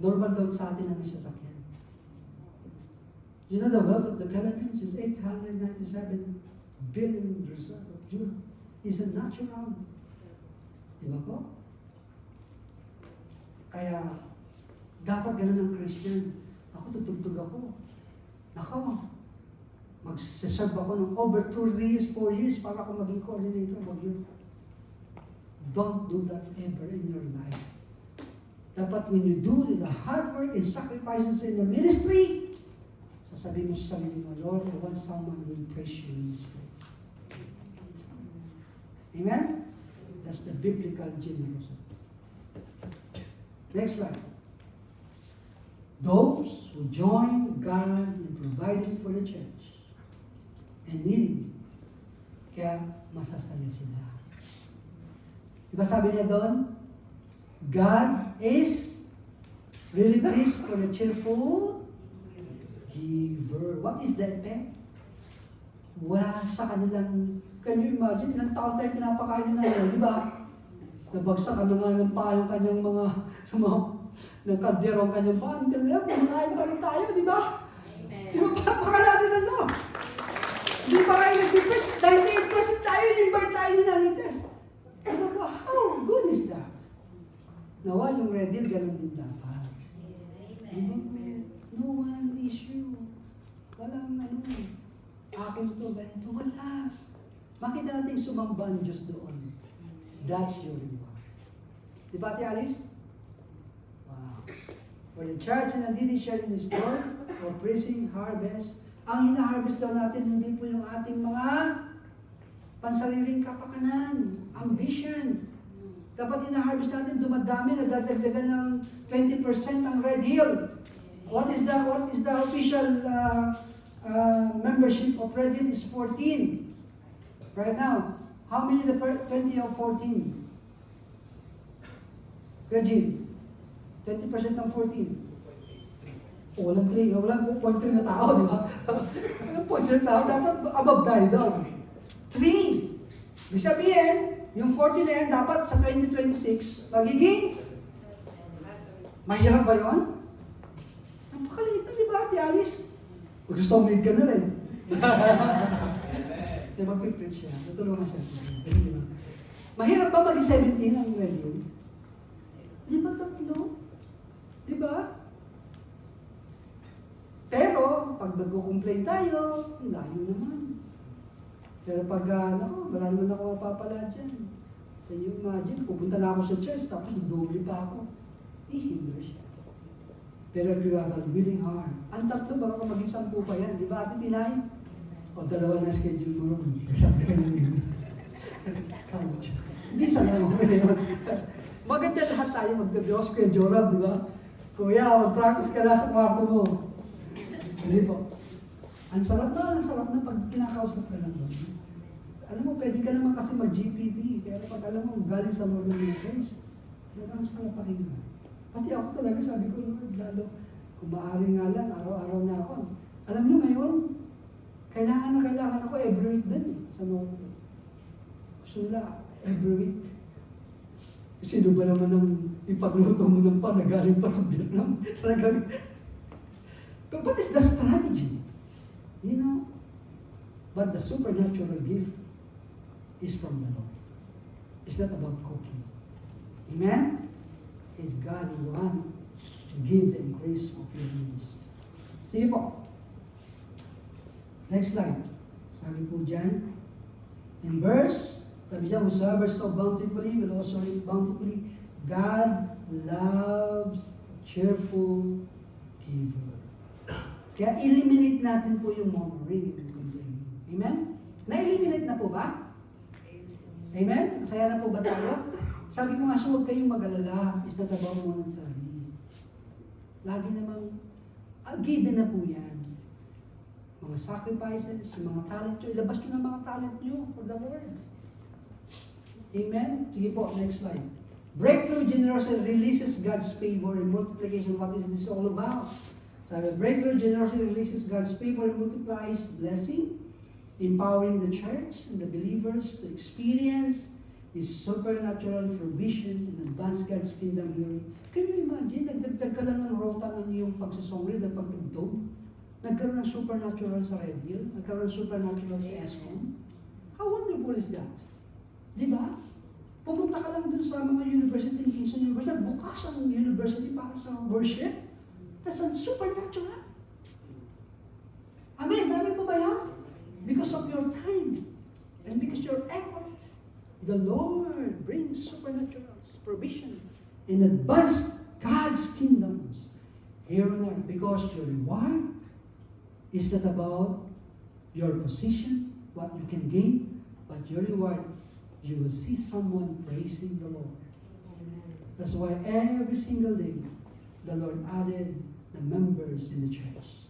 Normal daw sa atin ang may sasakyan. You know the wealth of the Philippines is 897 billion reserve of June. It's a natural. Di ba po? Kaya, dapat ganun ang Christian. Ako, tutugtog ako. Ako, magsaserve ako ng over 2 years, 4 years para ako maging coordinator. Wag yun. Don't do that ever in your life. Dapat when you do the hard work and sacrifices in the ministry, sasabihin mo sa sarili mo, Lord, I want someone who will praise you in this place. Amen? That's the biblical generosity. Next slide. Those who join God in providing for the church and needing, kaya masasaya sila. Diba sabi niya doon? God is really pleased for the cheerful giver. What is that, man? Wala sa kanilang, can you imagine, ilang taon tayo pinapakain na yun, di ba? Nabagsak ka na nga ng pa yung kanyang mga, ng kaldero ang kanyang pa, until now, kumakain pa rin tayo, di ba? Di ba, pakala natin ang Lord? Di ba kayo nag-depress? 98% tayo, in-invite tayo ni Nalites. Ano ba? How good is that? Nawa yung Red Hill, ganun din dapat. Diba? No one issue. Walang akin to, ganito. Wala. Makita natin sumamba ang Diyos doon. That's your reward. Diba, Ate Alice? Wow. For the church and the share in His joy of praising harvest, ang hina-harvest daw natin, hindi po yung ating mga pansariling kapakanan, ambition. Dapat hina-harvest natin, dumadami, nadadagdagan ng 20% ang Red Hill. What is the official membership of Red Hill is 14. Right now, how many the 20 of 14? Regine, 20% ng 14. O, walang 3, walang 0.3 na tao, di ba? Walang 0.3 na tao, dapat above tayo doon. 3. Ibig sabihin, yung 40 na yan, dapat sa 2026, magiging mahirap ba yun? Napakaliit na, di ba, Ate Alice? Gusto mong lead ka na rin. Di ba, preach siya. Tutulungan siya. Diba? Mahirap ba maging 17 ang wedding? Di ba tatlo? Di ba? Pero, pag nagko-complain tayo, layo naman. Pero pag, wala naman ako mapapala dyan. Can you imagine, pupunta na ako sa church, tapos doble pa ako. Hihinder siya. Pero if you have a willing heart, ang tatlo, baka maging 10 pa yan. Di ba, Ate Tinay? O, 2 na schedule mo ron. Sabi ka naman yun. Hindi sa lang ako yun. Maganda lahat tayo magdadiyos, Kuya Joram, di ba? Kuya, mag-practice ka na sa kwarto mo. Hindi po. Ang sarap na pag kinakausap ka lang doon. Alam mo, pwede ka naman kasi mag-GPT. Kaya pag alam mo, galing sa normal message, talagang sarap pakinggan. Pati ako talaga, sabi ko, Lord, lalo, kung maaari nga lang, araw-araw na ako. Alam nyo ngayon, kailangan ako every week din sa normal. Gusto nila, every week. Sino ba naman ang ipagluto mo ng pa na galing pa sa Vietnam? Talagang, but what is the strategy? You know, but the supernatural gift is from the Lord. It's not about cooking. Amen? It's God who wants to give the increase of your needs. Sige po. Next slide. Sabi po dyan, in verse, sabi dyan, whosoever sow bountifully will also reap bountifully. God loves a cheerful giver. Kaya eliminate natin po yung murmuring and complaining. Amen? Na-eliminate na po ba? Amen? Masaya na po ba tayo? Sabi ko nga, so huwag kayong mag-alala. Istatabaw mo ng sarili. Lagi namang, given na po yan. Mga sacrifices, yung mga talent nyo, ilabas nyo ng mga talent nyo for the Lord. Amen? Sige po, next slide. Breakthrough generosity releases God's favor and multiplication. What is this all about? Sabi, breakthrough generosity releases God's favor and multiplies blessing, empowering the church and the believers to experience His supernatural provision and advance God's kingdom here. Can you imagine? Nagdagdag ka lang ng rota ng iyong pagsusongrid at pagtugtog. Nagkaroon ng supernatural sa Red Hill. Nagkaroon ng supernatural sa ESCOM. How wonderful is that? Di ba? Pumunta ka lang dun sa mga university, Kingston University, bukas ang university para sa worship. That's a supernatural. Amen. Dami po ba yan? Because of your time and because your effort, the Lord brings supernatural provision and advance God's kingdoms here on earth. Because your reward is not about your position, what you can gain, but your reward, you will see someone praising the Lord. That's why every single day, the Lord added the members in the church.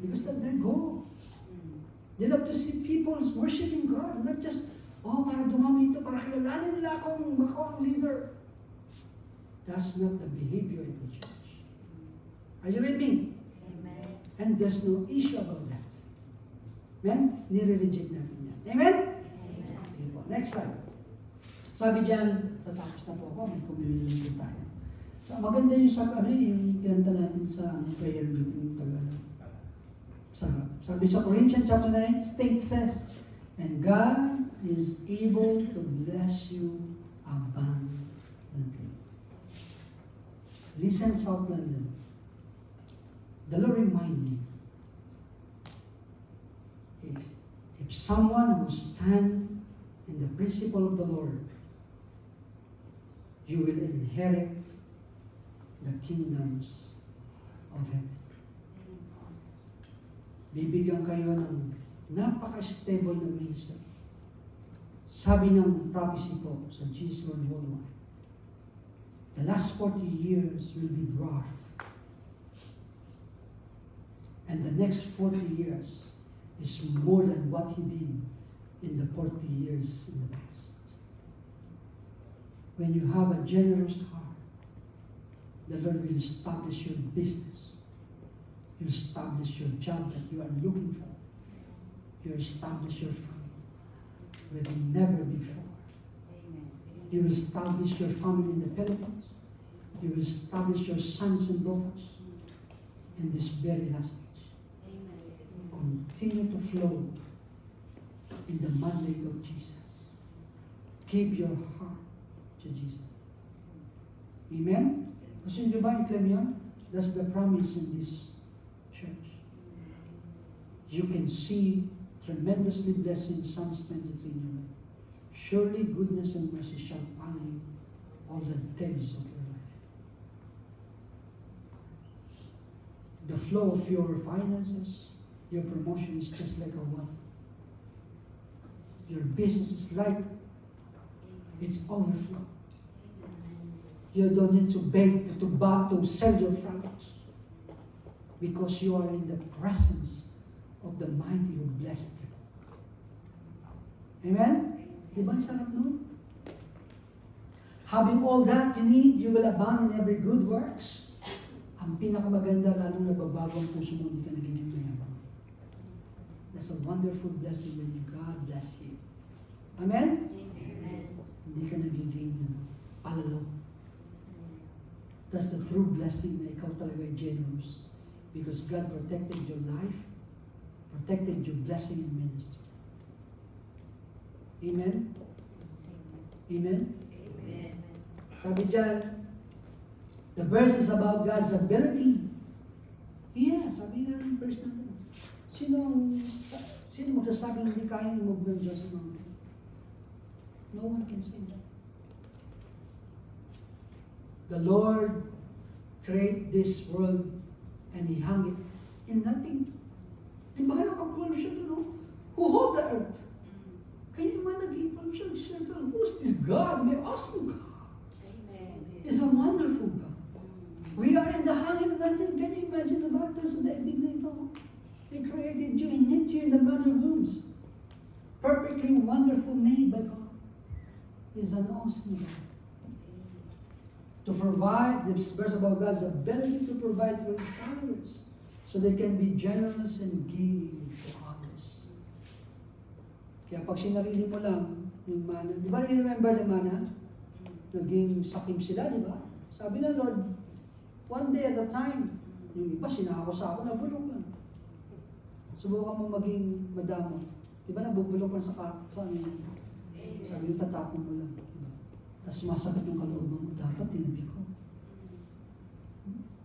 Because that's their goal. They love to see people worshiping God, not just, para dumami ito, para kilalanin nila ako ang leader. That's not the behavior in the church. Are you with me? Amen. And there's no issue about that. Amen? Nire-reject natin yan. Amen? Amen. Sige po. Next slide. Sabi dyan, tatapos na po ako, may communion po tayo. So, maganda yung yung kinanta natin sa prayer meeting. Sabi sa Corinthians chapter 9, state says, and God is able to bless you abundantly. Listen, South London. The Lord remind me, if someone who stand in the principle of the Lord, you will inherit the kingdoms of heaven. Bibigyan kayo ng napaka-stable na ministry. Sabi ng prophecy po sa Jesus Worldwide, the last 40 years will be drought. And the next 40 years is more than what He did in the 40 years in the past. When you have a generous heart, the Lord will establish your business. You establish your job that you are looking for. You establish your family where never before. You will establish your family in the Philippines. You will establish your sons and daughters in this very last age. Continue to flow in the mandate of Jesus. Keep your heart to Jesus. Amen? Kasi nyo ba i-claim yan? That's the promise in this church. You can see tremendously blessing Psalms 23 in your life. Surely goodness and mercy shall follow you all the days of your life. The flow of your finances, your promotion is just like a water. Your business is like it's overflow. You don't need to beg, to sell your products. Because you are in the presence of the mighty who blessed you. Amen? Di ba sarap nun? Having all that you need, you will abound in every good works. Ang pinakamaganda, lalong nababago ang puso mo, hindi ka nagiging mayabang. That's a wonderful blessing when God bless you. Amen? Amen. Hindi ka nagiging palalo. That's the true blessing na ikaw talaga ay generous. Because God protected your life, protected your blessing in ministry. Amen? Amen? Sabi dyan, the verse is about God's ability. Yeah, sabi nga ng verse natin. Sino magsasabing hindi kayang i-move ng Diyos ang mountain? No one can say that. The Lord created this world and He hung it in nothing. Di ba nakapulong siya doon? Who hold the earth? Kaya naman nag-ipon siya. Who's this God? May awesome God. He's a wonderful God. We are in the hanging of nothing. Can you imagine about this? He created you and knit you in the mother wombs. Perfectly wonderful made by God. He's an awesome God. To provide, this verse about God's ability to provide for His followers so they can be generous and give to others. Kaya pag sinarili mo lang yung mana, di ba remember the mana? Naging sakim sila, di ba? Sabi ng Lord, one day at a time, yung iba sinako sa ako, nabulok lang. Subukan mo maging madamo. Di ba nabubulok lang sa ano yun? Sabi yung tatapon mo lang. Tapos masakit yung kalooban mo, dapat tinabi ko.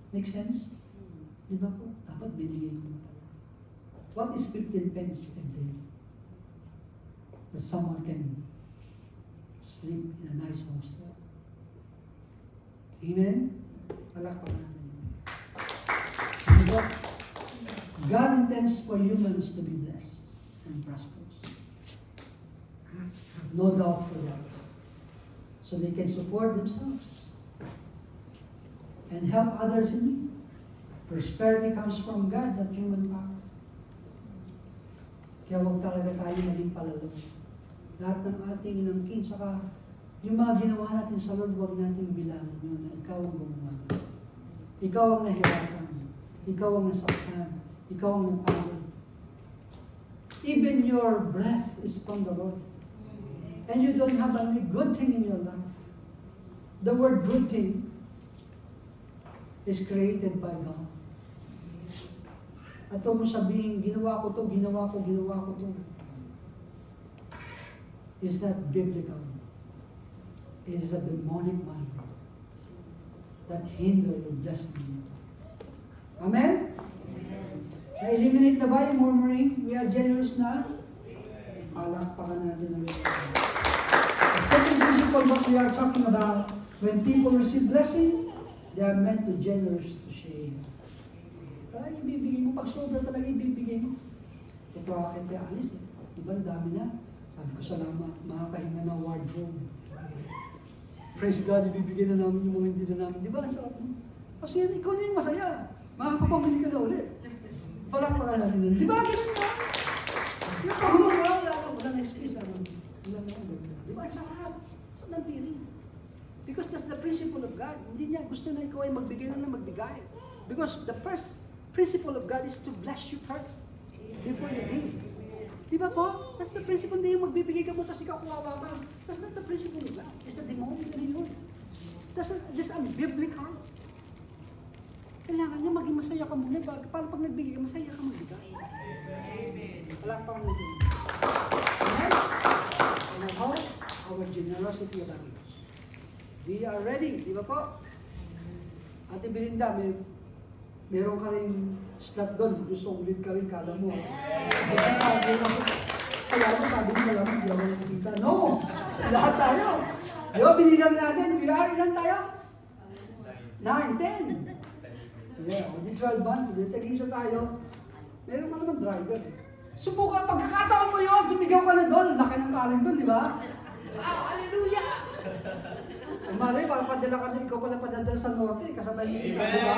Make sense? Di ba po? Dapat binigay ko na pala. What is 15 pence a day? That someone can sleep in a nice hostel. Amen? Palakpakan natin. Diba? God intends for humans to be blessed and prosperous. No doubt for that. So they can support themselves and help others in need. Prosperity comes from God, not human power. Kaya huwag talaga tayo maging palalo. Lahat ng ating inangkin, saka yung mga ginawa natin sa Lord, huwag natin bilangin yun na ikaw ang gumawa. Ikaw ang nahirapan. Ikaw ang nasaktan. Ikaw ang napagod. Even your breath is from the Lord. And you don't have any good thing in your life. The word good thing is created by God. At huwag mo sabihin, ginawa ko to, ginawa ko to. It's not biblical. It is a demonic mind that hinder your blessing. Amen? Na-eliminate na ba yung murmuring? We are generous na? Palakpakan natin ulit. The second principle what we are talking about, when people receive blessing, they are meant to generous to share. Talaga ibibigay mo, pag sobra talaga ibibigay mo. Ito akin kaya alis eh. Diba, dami na. Sabi ko, salamat, makakahinga ng wardrobe. Praise God, ibibigay na namin yung mga hindi na namin. Diba, sa ako? Kasi yan, ikaw na yung masaya. Makakapamili ka na ulit. Palakpakan natin ulit. Diba, ganun na? Yung pagmamahal, walang space. Diba, ang sarap. So, nang piling. Because that's the principle of God. Hindi niya gusto na ikaw ay magbigay na magbigay. Because the first principle of God is to bless you first before you give. Diba po? That's the principle. Hindi yung magbibigay ka mo tapos ikaw kuwawa ka. That's not the principle of God. It's a demonic religion. That's unbiblical. Kailangan niya maging masaya ka muna. Para pag nagbigay ka, masaya ka magbigay. Palakpakan natin. Amen? And I hope our generosity of others. We are ready, di ba po? Ate Belinda, meron ka rin slot doon. Gusto ulit ka rin, kala mo. Kaya mo, sabi mo lang, hindi ako nakikita. No! Lahat tayo. Di ba, binilang natin. Ilan tayo? 9, 10. Yeah, di 12 months. Di tag-isa tayo. Meron ka naman driver. Subukan, pagkakataon mo yun, sumigaw ka na doon. Laki ng kaling doon, di ba? Wow, hallelujah! Mali, papadala ka na, ikaw pala padadala sa norte, kasabay mo si Ika, di ba?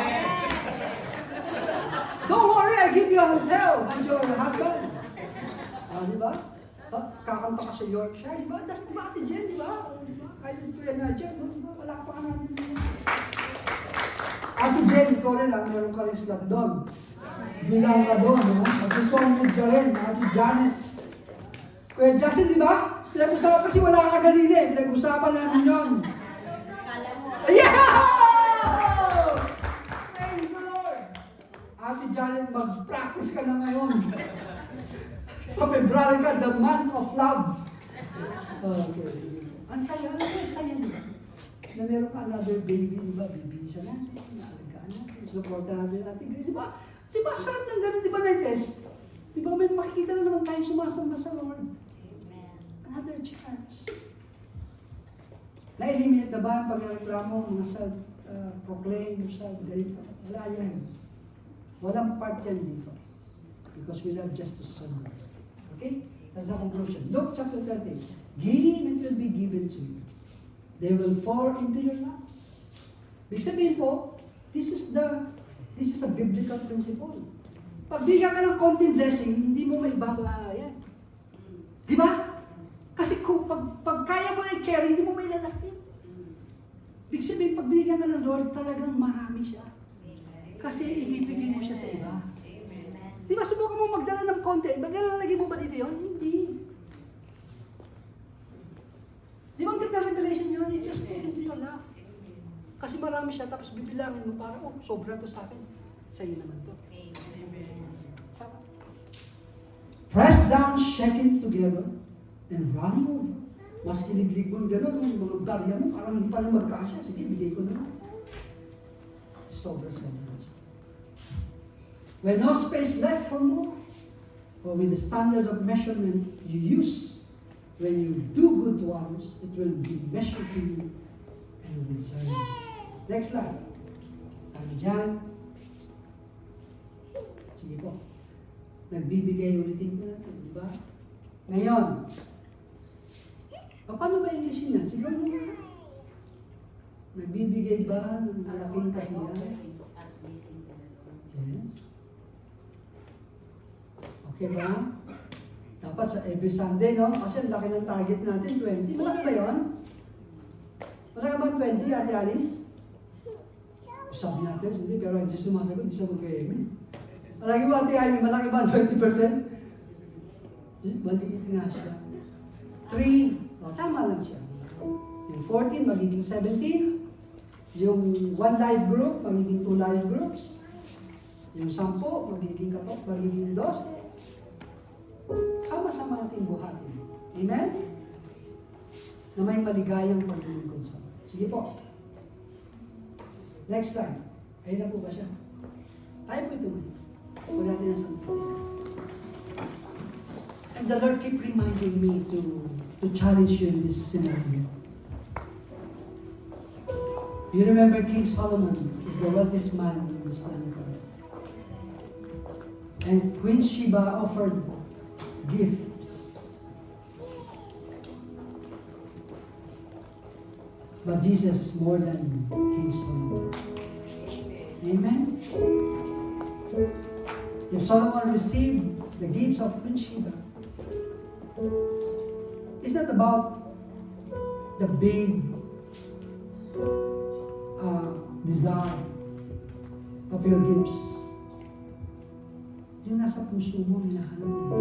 Don't worry, I give you a hotel with your husband. Di ba? Kakanta ka sa Yorkshire, di ba? Das, di ba, Ate Jen, di ba? Kahit ito yan na Jen, di ba? Wala pa ka natin. Ate Jen, ikaw rin lang, meron ka rin slot doon. Bilang ka doon, no? Mag-songid ka rin, Ate Janet. Kuya Justin, di ba? Pinag-usapan kasi wala ka ganina eh. Pinag-usapan namin yun. Yeah! Praise the Lord! Ate Janet, mag-practice ka na ngayon. Sa February ka, the month of love. Okay, sige. Ang saya, ang saya niya. Na meron ka another baby, di ba? Bibisa natin, naalagaan natin, supportan natin natin. Di ba? Di ba, sarap ng ganun, di ba, Nites? Di ba, may makikita na naman tayo sumasamba sa Lord. Another chance. Na-eliminate na ba ang pagreklamo, mga self-proclaim, self-ganito? Wala yan. Walang part yan dito. Because we love just to serve. Okay? That's the conclusion. Luke chapter 13. Give and it will be given to you. They will fall into your laps. Ibig sabihin po, this is a biblical principle. Pag bigyan ka ng konting blessing, hindi mo maibaba yan. Di ba? Kasi kung pag kaya mo na i-carry, hindi mo may lalaki. Ibig sabihin, pag binigyan ka ng Lord, talagang marami siya. Kasi ibibigay mo siya sa iba. Di ba, subukan mo magdala ng konti. Maglalagay mo ba dito yun? Hindi. Di ba ang ganda revelation yun? You just put into your lap. Kasi marami siya, tapos bibilangin mo para, oh, sobra to sa akin. Sa'yo naman to. Sama. Press down, shake it together, and running over. Mas kiliglig mo gano'n, yung mga barya mo, parang hindi pa rin magkasya. Sige, bigay ko na lang. Sobra. When no space left for more, or with the standard of measurement you use, when you do good to others, it will be measured to you and will serve you. Next slide. Sabi dyan, sige po, nagbibigay ulitin ko natin, di ba? Ngayon, paano ba English yun yan? Siguro mo na. Nagbibigay ba ng malaking kasiyahan? Yes. Okay ba? Dapat sa every Sunday, no? Kasi ang laki ng target natin, 20. Malaki ba yun? Malaki ba 20, Ate Alice? Sabi natin, hindi, pero hindi sumasagot, hindi siya mag-amen. Malaki ba, Ate Alice? Malaki ba 20%? Maliit nga siya. 3, oh, tama lang siya. Yung 14, magiging 17. Yung 1 life group, magiging 2 life groups. Yung 10, magiging 12. Sama-sama nating buhatin. Amen? Na may maligayang paglilingkod sa. Sige po. Next time. Ayun na po ba siya? Tayo po ito ngayon. Huwag natin ang santisin. And the Lord keep reminding me to challenge you in this scenario. You remember King Solomon is the wealthiest man in this planet. And Queen Sheba offered gifts. But Jesus is more than King Solomon. Amen? If Solomon received the gifts of Queen Sheba, it's not about the big desire of your gifts. Yung nasa puso mo, hinahanap mo.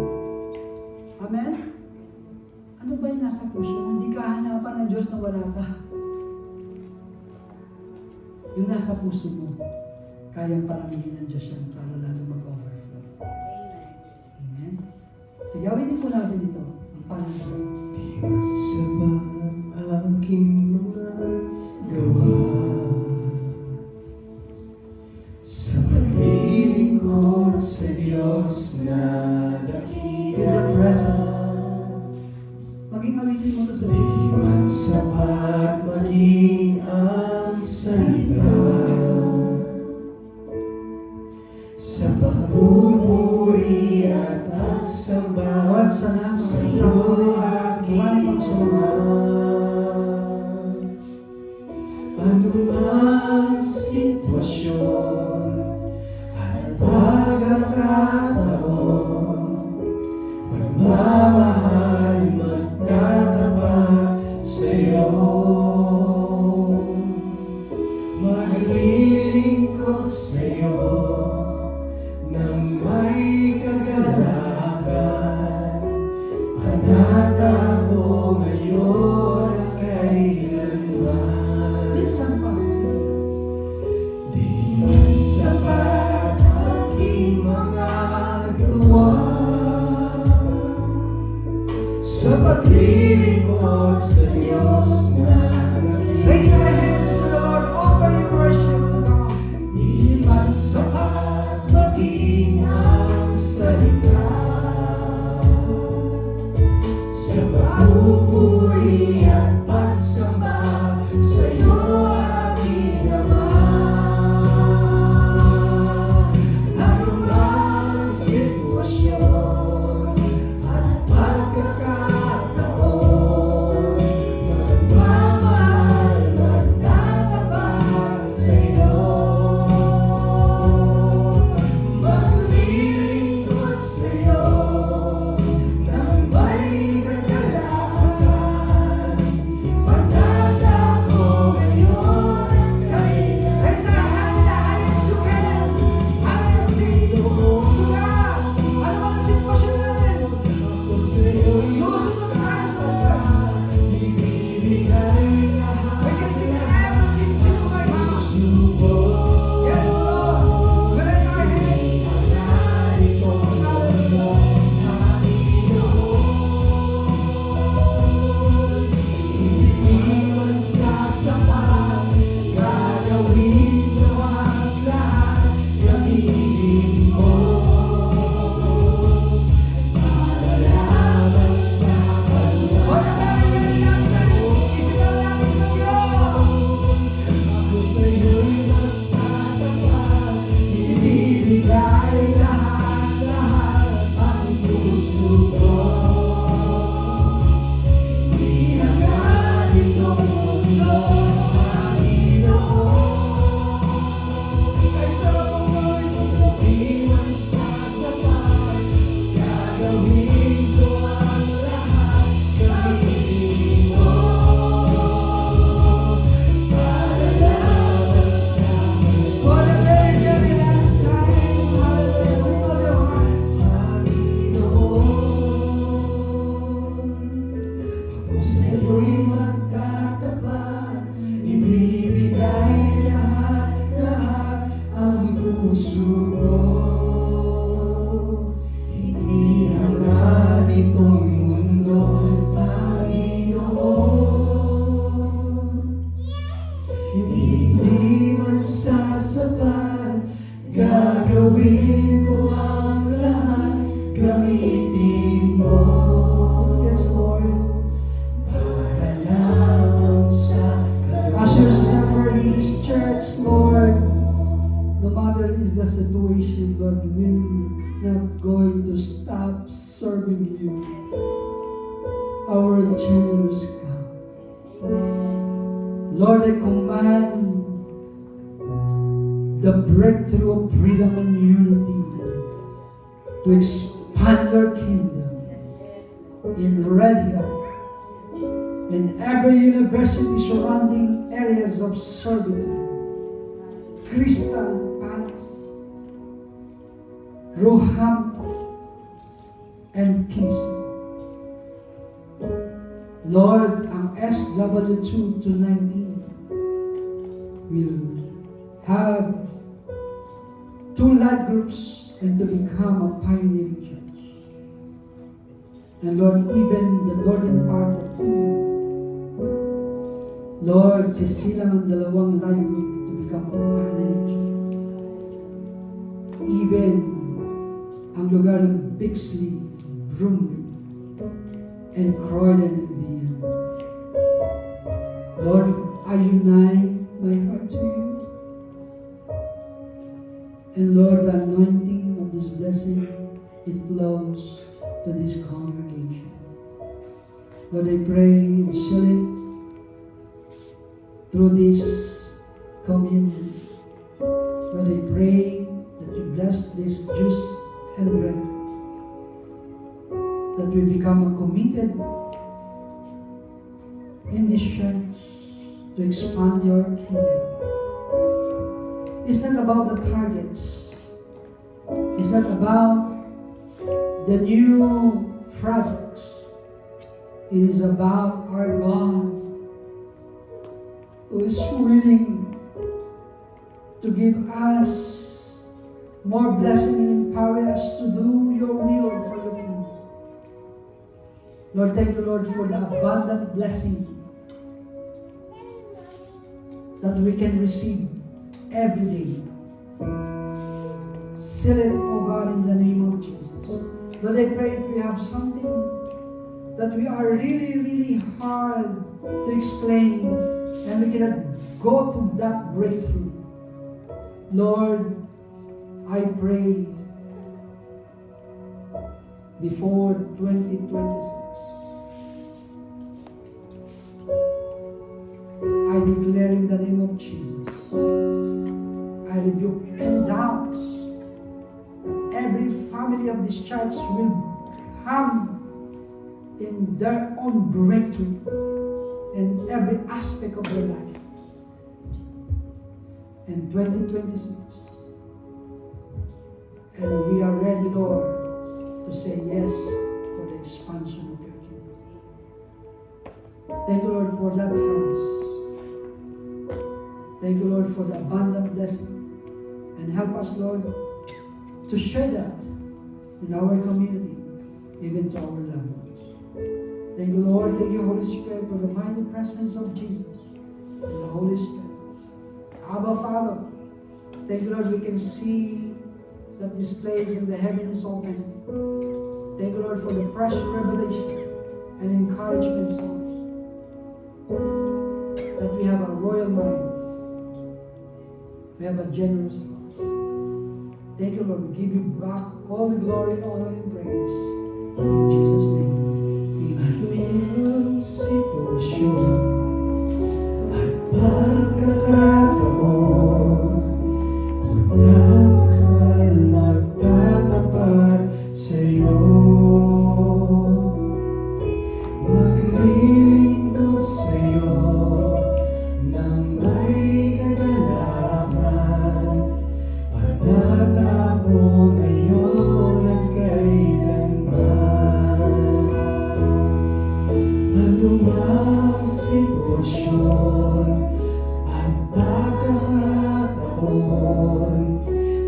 Amen? Ano ba yung nasa puso mo? Hindi ka hanapan ng Diyos na wala ka. Yung nasa puso mo, kayang paramihin ng Diyos yan para lalo mag-overflow. Amen? Sige, gawin po natin ito. Ang pangalan. Di masapat aking mga gawa sa paglilingkod sa Diyos na In the presence. Maging awitin mo ito sa di man sapat maging ang salita sa pagpupuri at pagsamba sa iyo aking Ama. Anumang sitwasyon at pagkakataon, magmamahal, magtatapat sa iyo. Maglilingkod sa iyo nang may kagalakan. Hanata ko ngayon at kailanman. minsan pa sa sila. Di man sapat aking mga gawa sa paglilingkod lingkod sa Diyos na Raise our hands to the Lord. Offer your worship to God. di man sapat maging ang salita sa papupuri at pagsamba sa iyo aking Ama. Anumang sitwasyon at pagkakataon, magmamahal, magtatapat sa iyo. Maglilingkod sa iyo nang may kagalakan. Pagkatako ngayon at kailan. Raise our hand in the highest you can. Hallelujah. To God. Ano man ang sitwasyon natin? Ako sa'yo'y Susunod tayo sa Lord. ibibigay lahat. We can give everything to you, my God. Subo Yes, Lord. We raise our hand. narito mo, Panginoon. Hindi man sasapat, gagawin ko ang lahat. Gamitin mo para lamang sa kalooban. What a very glorious night. Isigaw natin sa Diyos. Ako sa'yo'y magtatapat, ibibigay lahat ang puso ko. Ihangad itong mundo, Panginoon. Ay, sarap ang gawin mo. Di man sasapat, gagawin ko ang lahat. Gamitin mo para lamang sa What a very glorious time. Hallelujah. With all your heart. Ako sa'yo'y magtatapat, ibibigay lahat ang puso ko. Hindi hangad itong mundo, Panginoon. Hindi man sasapat, gagawin ko ang lahat. Gamitin mo, Yes, Lord. para lamang sa As you suffer in this church, Lord, no matter is the situation, Lord, we're not going to stop serving you. Our generous God. Lord, I command the breakthrough of freedom and unity to expand your kingdom in Red Hill, in every university surrounding areas of servitude, Crystal Palace, Roehampton, and Kingston. Lord, ang SW2 to 19 will have 2 life groups and to become a pioneering church. And Lord, even the northern part of England, Lord, sisilang ang 2 life group to become a pioneering church. Even ang lugar ng Bixley, Bromley, and Croydon and beyond. Lord, I unite my heart to you. And Lord, the anointing of this blessing, it flows to this congregation. Lord, I pray and seal it through this communion. Lord, I pray that you bless this juice and bread, that we become committed in this church to expand your kingdom. It's not about the targets. It's not about the new projects. It is about our God who is willing to give us more blessing and empower us to do your will for the kingdom. Lord, thank you, Lord, for the abundant blessing that we can receive every day. Seal it, oh God, in the name of Jesus. Lord, I pray if we have something that we are really, really hard to explain and we cannot go to that breakthrough. Lord, I pray before 2026, I declare in the name of Jesus, I rebuke any doubts that every family of this church will come in their own breakthrough in every aspect of their life. In 2026, and we are ready, Lord, to say yes for the expansion of your kingdom. Thank you, Lord, for that promise. Thank you, Lord, for the abundant blessing. And help us, Lord, to share that in our community, even to our loved ones. Thank you, Lord. Thank you, Holy Spirit, for the mighty presence of Jesus and the Holy Spirit. Abba, Father, thank you, Lord, we can see that this place in the heaven is open. Thank you, Lord, for the fresh revelation and encouragement, Lord, that we have a royal mind. We have a generous heart. Thank you, Lord. We give you back all the glory, honor, and praise. In Jesus' name, amen. Ang sitwasyon at pagkakataon, magdamahal, magtatapat sa'yo, maglilingkod sa'yo nang may kagalakan, panatako ngayon at kailanman. Anumang sitwasyon at pagkakataon,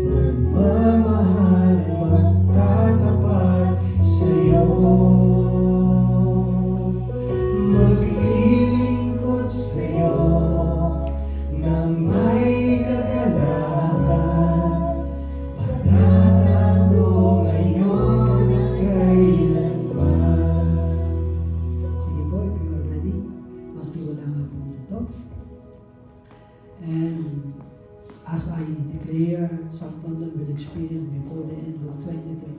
magmamahal, magtatapat sa'yo, maglilingkod sa'yo nang may kagalakan, panatako ngayon at kailanman. Sige po, if you are ready, maski wala nga po dito. And as I declare, South London will experience before the end of 2025.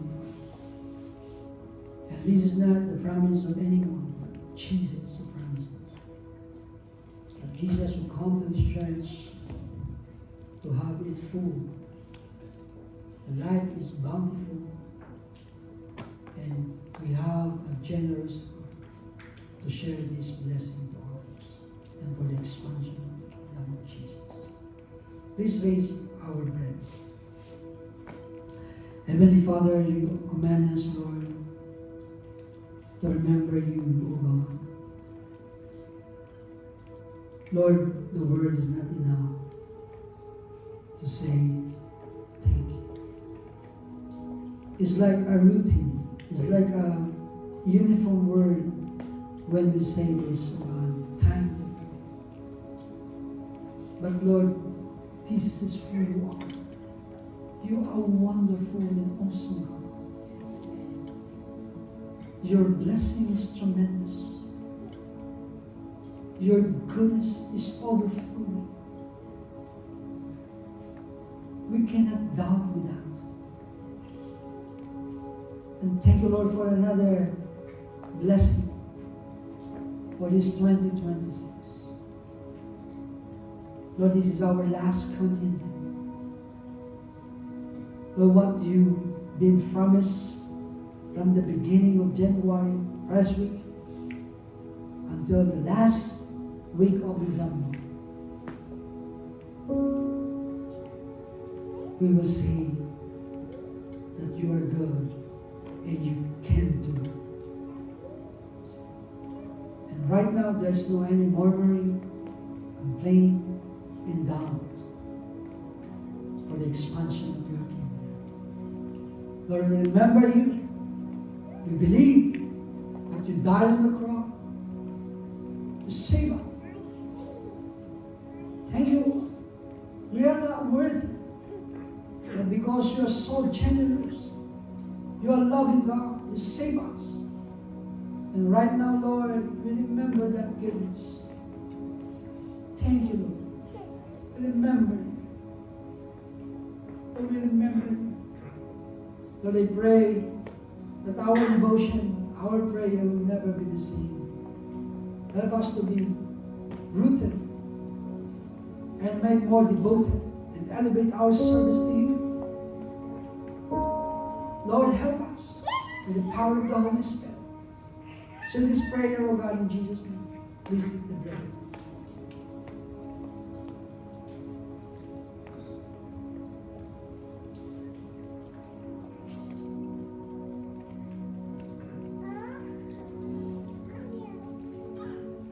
And this is not the promise of anyone, but Jesus who promised us. That Jesus will come to this church to have it full. The life is bountiful, and we have a generous heart to share this blessing to others and for the expansion of the love of Jesus. Please raise our prayers. Heavenly Father, you command us, Lord, to remember you, O God. Lord, the word is not enough to say thank you. It's like a routine. It's like a uniform word when we say this, O God, time to thank you. But Lord, this is who you are. You are wonderful and awesome God. Your blessing is tremendous. Your goodness is overflowing. We cannot doubt with that. And thank you, Lord, for another blessing for this 2026. Lord, this is our last communion. Lord, what you've been promised from the beginning of January, first week, until the last week of December, we will see that you are good and you can do it. And right now, there's no any murmuring, complaining, and doubt for the expansion of your kingdom. Lord, we remember you. We believe that you died on the cross to save us. Thank you, Lord. We are not worthy, but because you are so generous, you are loving God, you save us. And right now, Lord, we remember that goodness. Thank you, Lord. We remember you. Lord, we remember you. Lord, I pray that our devotion, our prayer will never be the same. Help us to be rooted and make more devoted and elevate our service to you. Lord, help us with the power of the Holy Spirit. Send this prayer, O God, in Jesus' name. Please eat the bread.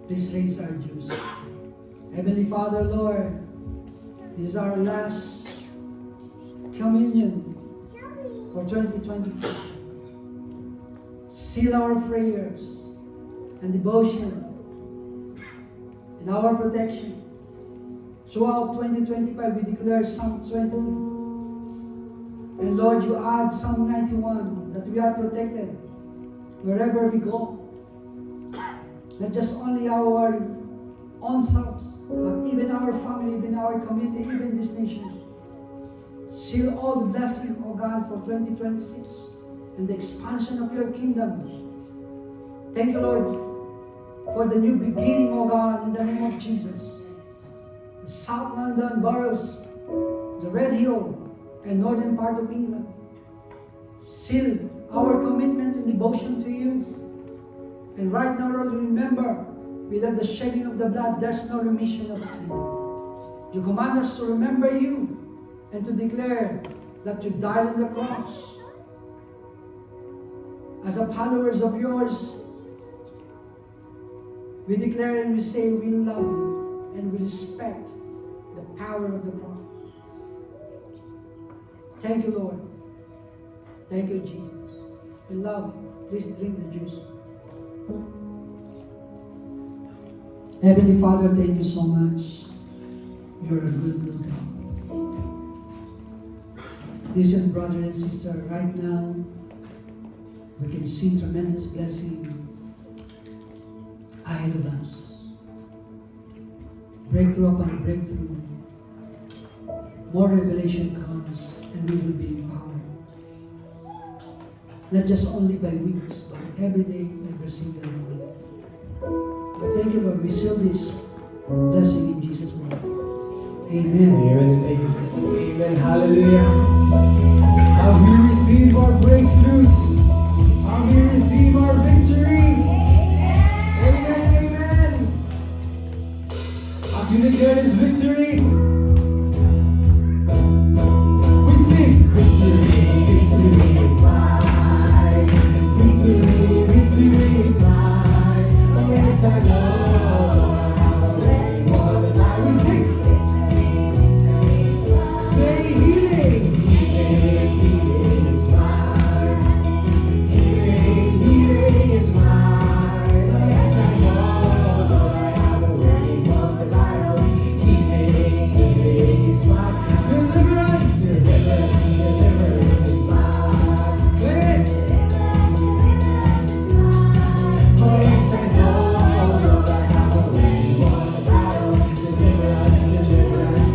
Please raise our juice. Heavenly Father, Lord, this is our last communion for 2024. Seal our prayers and devotion and our protection. Throughout 2025, we declare Psalm 20. And Lord, you add Psalm 91, that we are protected wherever we go. Not just only our own selves, but even our family, even our community, even this nation. Seal all the blessing, O God, for 2026 and the expansion of your kingdom. Thank you, Lord, for the new beginning, O God, in the name of Jesus. The South London boroughs, the Red Hill, and northern part of England. Seal our commitment and devotion to you. And right now, Lord, remember, without the shedding of the blood, there's no remission of sin. You command us to remember you and to declare that you died on the cross. As a followers of yours, we declare and we say we love you and we respect the power of the cross. Thank you, Lord. Thank you, Jesus. We love you. Please drink the juice. Heavenly Father, thank you so much. You're a good, good God. Listen, brother and sister, right now, we can see tremendous blessing ahead of us. Breakthrough upon breakthrough. More revelation comes, and we will be empowered. Not just only by weeks, but every day, every single day. But thank you, Lord. We seal this blessing in Jesus' name. Amen. Amen and amen. Amen. Hallelujah. How we receive our breakthroughs. How we receive our victory. Amen. Amen. As we declare this victory, we sing victory, victory is mine. Victory, victory is mine. Oh yes, I know. I'm already more than I. We sing. Say healing, healing, healing is mine. Healing, healing is mine. Oh yes, I know, Lord, I have already won the battle. Healing, healing is mine. Deliverance, deliverance, deliverance is mine. Claim it. Oh yes, I know, Lord, I have already won the battle. Deliverance, deliverance.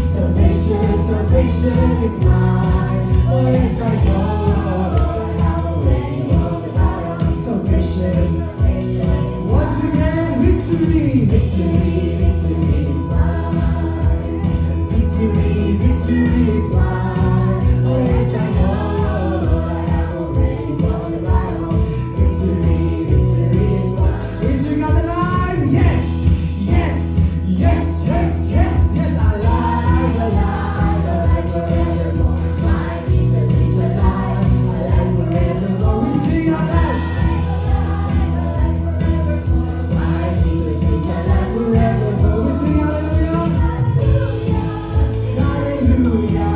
Salvation, salvation is mine. Oh yes, I know, Lord, I have already won the battle. Salvation, once again, victory, victory, victory is mine. Victory, victory is mine. Oh yes, I know, Lord, I have already won the battle. Victory, victory is mine. Is you got the line? Yes, yes, yes, yes, yes, yes. Alive, alive, alive forevermore. My Jesus is alive, alive forevermore. We sing alive. My Jesus is alive forevermore. We sing hallelujah. Hallelujah.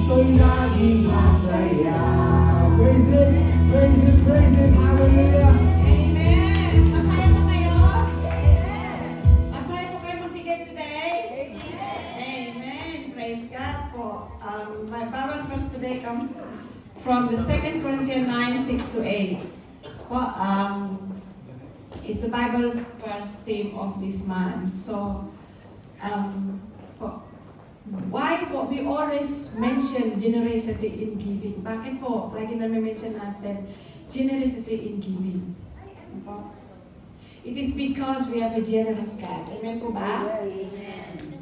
Kristo'y laging masaya. Praise Him, praise Him, praise Him. Hallelujah. Amen! Masaya po kayo? Masaya po kayo magbigay today? Amen! Praise God po. My Bible verse today comes from the 2 Corinthians 9, 6 to 8. Po, is the Bible verse theme of this month. So, po, why po we always mention generosity in giving? Bakit po lagi na mention natin generosity in giving? Po? It is because we have a generous God. Amen po ba?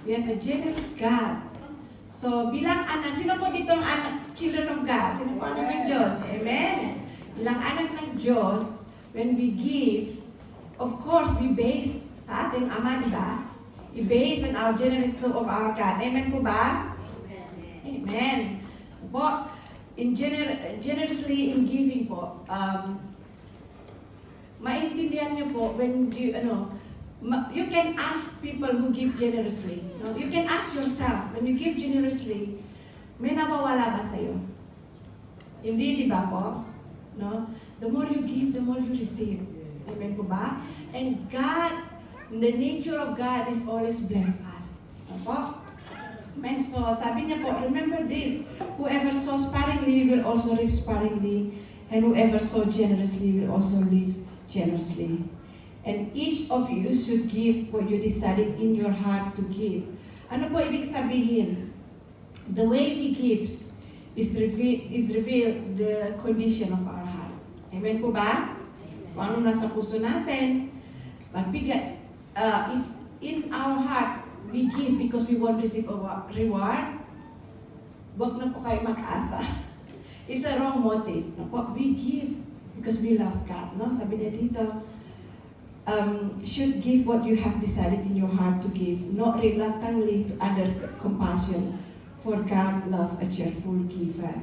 We have a generous God. So, bilang anak, sino po dito ang anak, children of God? Sino po anak ng Diyos? Amen? Bilang anak ng Diyos, when we give, of course, we base sa ating Ama, di ba? We base on our generosity of our God. Amen po ba? Amen. Po, generously in giving po, maintindihan niyo po when you, you can ask people who give generously. No? You can ask yourself, when you give generously, may nawawala ba sa'yo? Hindi, di ba po? No? The more you give, the more you receive. Amen po ba? And God, the nature of God is always bless us. Ano po? Amen. So, sabi niya po, remember this, whoever sows sparingly will also reap sparingly, and whoever sows generously will also live generously. And each of you should give what you decided in your heart to give. Ano po ibig sabihin? The way we give is reveal the condition of our heart. Amen po ba? Kung ano nasa puso natin, magbigay. If in our heart, we give because we want to receive a reward, wag na po kayo mag-asa. It's a wrong motive. No? We give because we love God. No? Sabi niya dito, should give what you have decided in your heart to give, not reluctantly to under compassion, for God love a cheerful giver.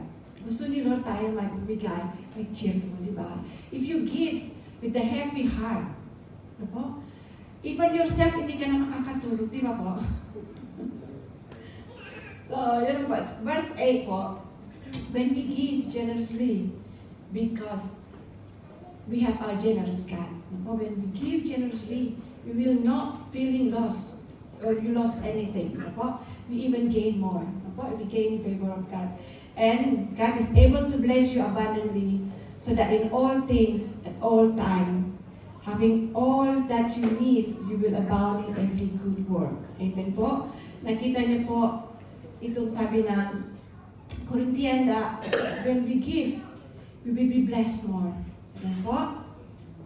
Gusto ni Lord tayo magbigay with cheerful, di ba? If you give with a heavy heart, ano po? Even yourself, hindi ka na makakatulog, di ba po? So, yun po. Verse 8 po, when we give generously, because we have our generous God. When we give generously, we will not feeling lost or you lost anything. We even gain more. We gain favor of God. And God is able to bless you abundantly so that in all things, at all time, having all that you need, you will abound in every good work. Amen po? Nakita niyo po itong sabi ng Corinthians that when we give, we will be blessed more. Amen po?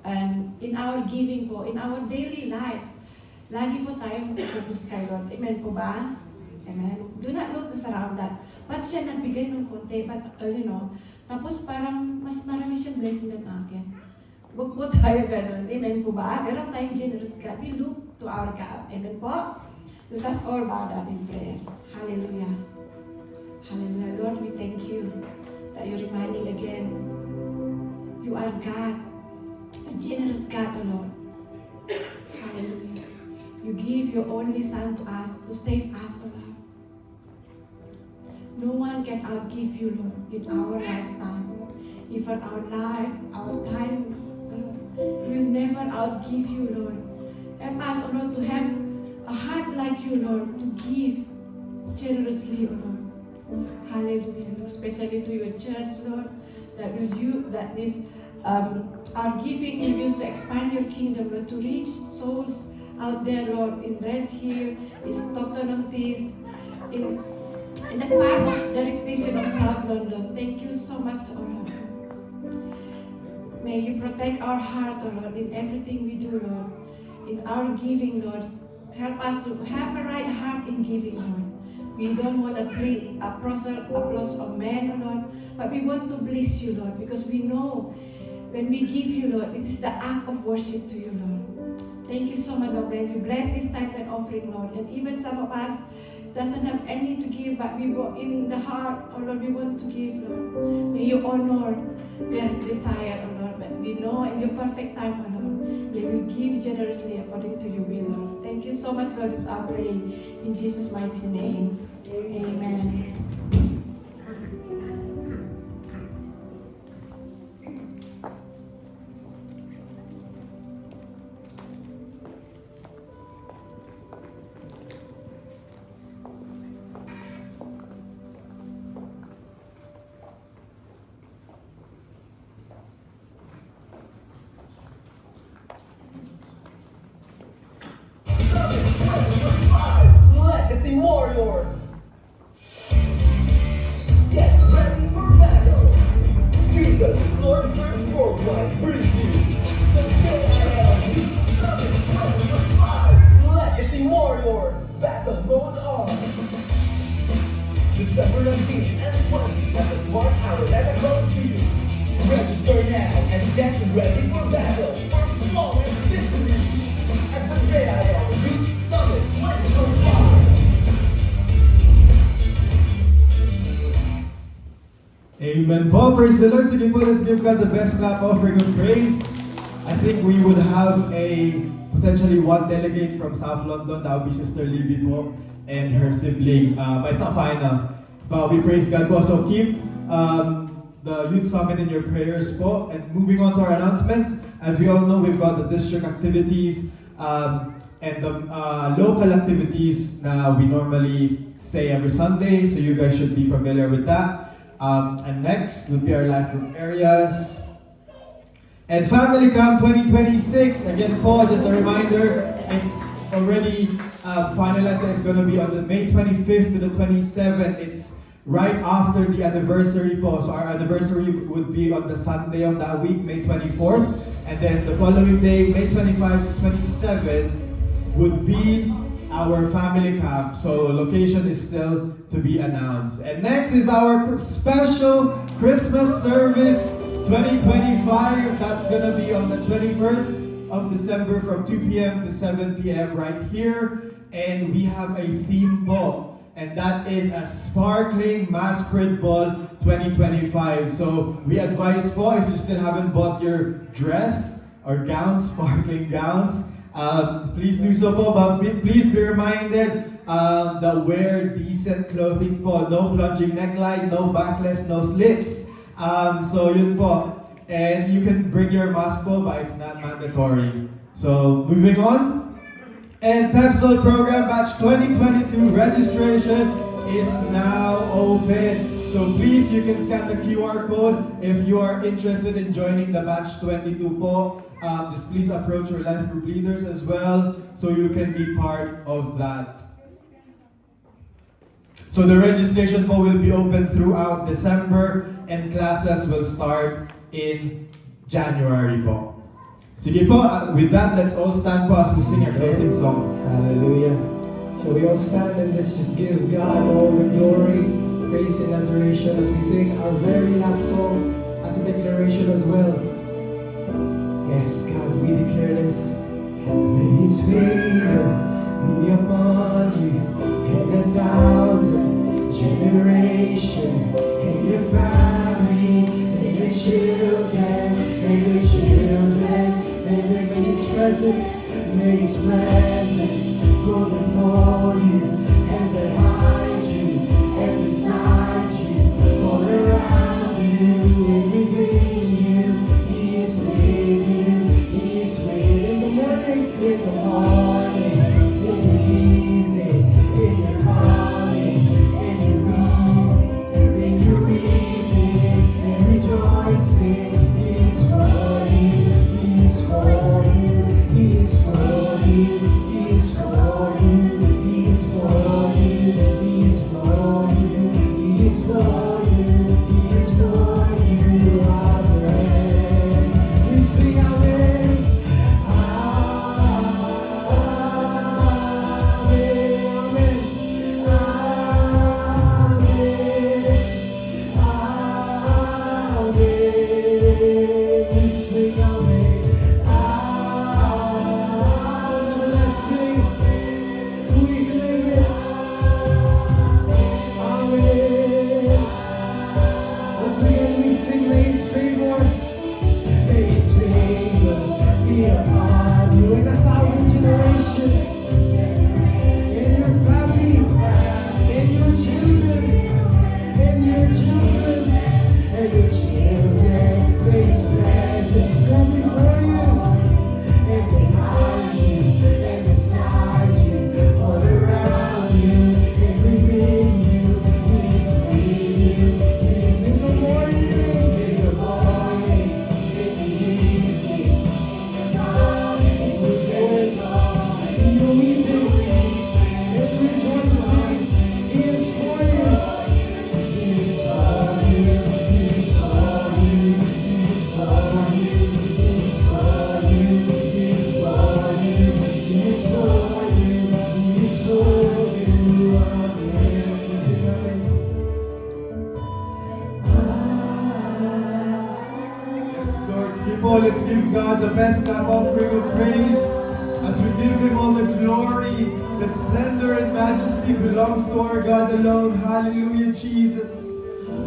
And in our giving po, in our daily life, lagi po tayong mag-focus kay Lord. Amen po ba? Amen. Do not look around that. Ba't siya nagbigay ng konti? But, tapos parang mas marami siyang blessing than akin. Huwag po tayo ganun. Amen po ba? Meron tayong generous God. We look to our God. Amen po? Let us all bow down in prayer. Hallelujah. Hallelujah. Lord, we thank you that you're reminding again, you are God. A generous God, O Lord. Hallelujah. You give your only Son to us, to save us, O Lord. No one can outgive you, Lord, in our lifetime. Even our life, our time, Lord, we will never outgive you, Lord. Help us, O Lord, to have a heart like you, Lord, to give generously, O Lord. Hallelujah, Lord, especially to your church, Lord, that this our giving will use to expand your kingdom, Lord, to reach souls out there, Lord, in Red Hill, in Stockton-on-Tees, in the part of the region of South London. Thank you so much, O Lord. May you protect our heart, O Lord, in everything we do, Lord. In our giving, Lord. Help us to have a right heart in giving, Lord. We don't want to plead applause of men, O Lord, but we want to bless you, Lord, because we know when we give you, Lord, it is the act of worship to you, Lord. Thank you so much, Lord. May you bless this tithes and offering, Lord. And even some of us doesn't have any to give, but we in the heart, oh Lord, we want to give, Lord. May you honor their desire, oh Lord. But we know in your perfect time, oh Lord, they will give generously according to your will, Lord. Thank you so much, Lord. This I pray in Jesus' mighty name. Amen. Legacy warriors. Get ready for battle. Jesus is Lord Church Worldwide brings you the CILU Summit 2025 Legacy Warriors Battle Mode on December 19 and 20 at the Smart Arena Coliseum. Register now and get ready for battle for flawless victory at the CILU Summit 2025. Amen po. Praise the Lord. Sige po, let's give God the best clap offering of praise. I think we would have a potentially one delegate from South London. That would be Sister Libby po and her sibling. But it's not final. But we praise God po. So keep the Youth Summit in your prayers po. And moving on to our announcements. As we all know, we've got the district activities and the local activities na we normally say every Sunday. So you guys should be familiar with that. And next will be our life group areas. And Family Camp 2026, again po, just a reminder, it's already finalized that it's going to be on the May 25th to the 27th. It's right after the anniversary po. So our anniversary would be on the Sunday of that week, May 24th. And then the following day, May 25 to 27, would be our family camp. So location is still to be announced. And next is our special Christmas service 2025. That's gonna be on the 21st of December from 2 p.m. to 7 p.m. right here. And we have a theme ball. And that is a Sparkling Masquerade Ball 2025. So we advise po, if you still haven't bought your dress or gowns, sparkling gowns, please do so po, but please be reminded that wear decent clothing po. No plunging neckline, no backless, no slits. So yun po. And you can bring your mask po, but it's not mandatory. So moving on. And Pepsol Program Batch 2022 registration is now open. So please, you can scan the QR code if you are interested in joining the Batch 22 po. Just please approach your life group leaders as well so you can be part of that. So the registration po will be open throughout December and classes will start in January po. Sige po, with that, let's all stand po as we sing our closing song. Hallelujah. Shall we all stand and let's just give God all the glory, praise and adoration as we sing our very last song as a declaration as well. Yes, God, we declare this. May His favor be upon you and 1,000 generations, and your family, and your children, and your children. May His presence go before you and behind you and beside you, all around you and within you. He is with you. He is with you in the morning, in the evening, in your coming, in your weeping, and rejoicing. He is for you. He is for you. He is for you. He is for you. He is for you. God the best clap offering of praise as we give Him all the glory. The splendor and majesty belongs to our God alone. Hallelujah, Jesus.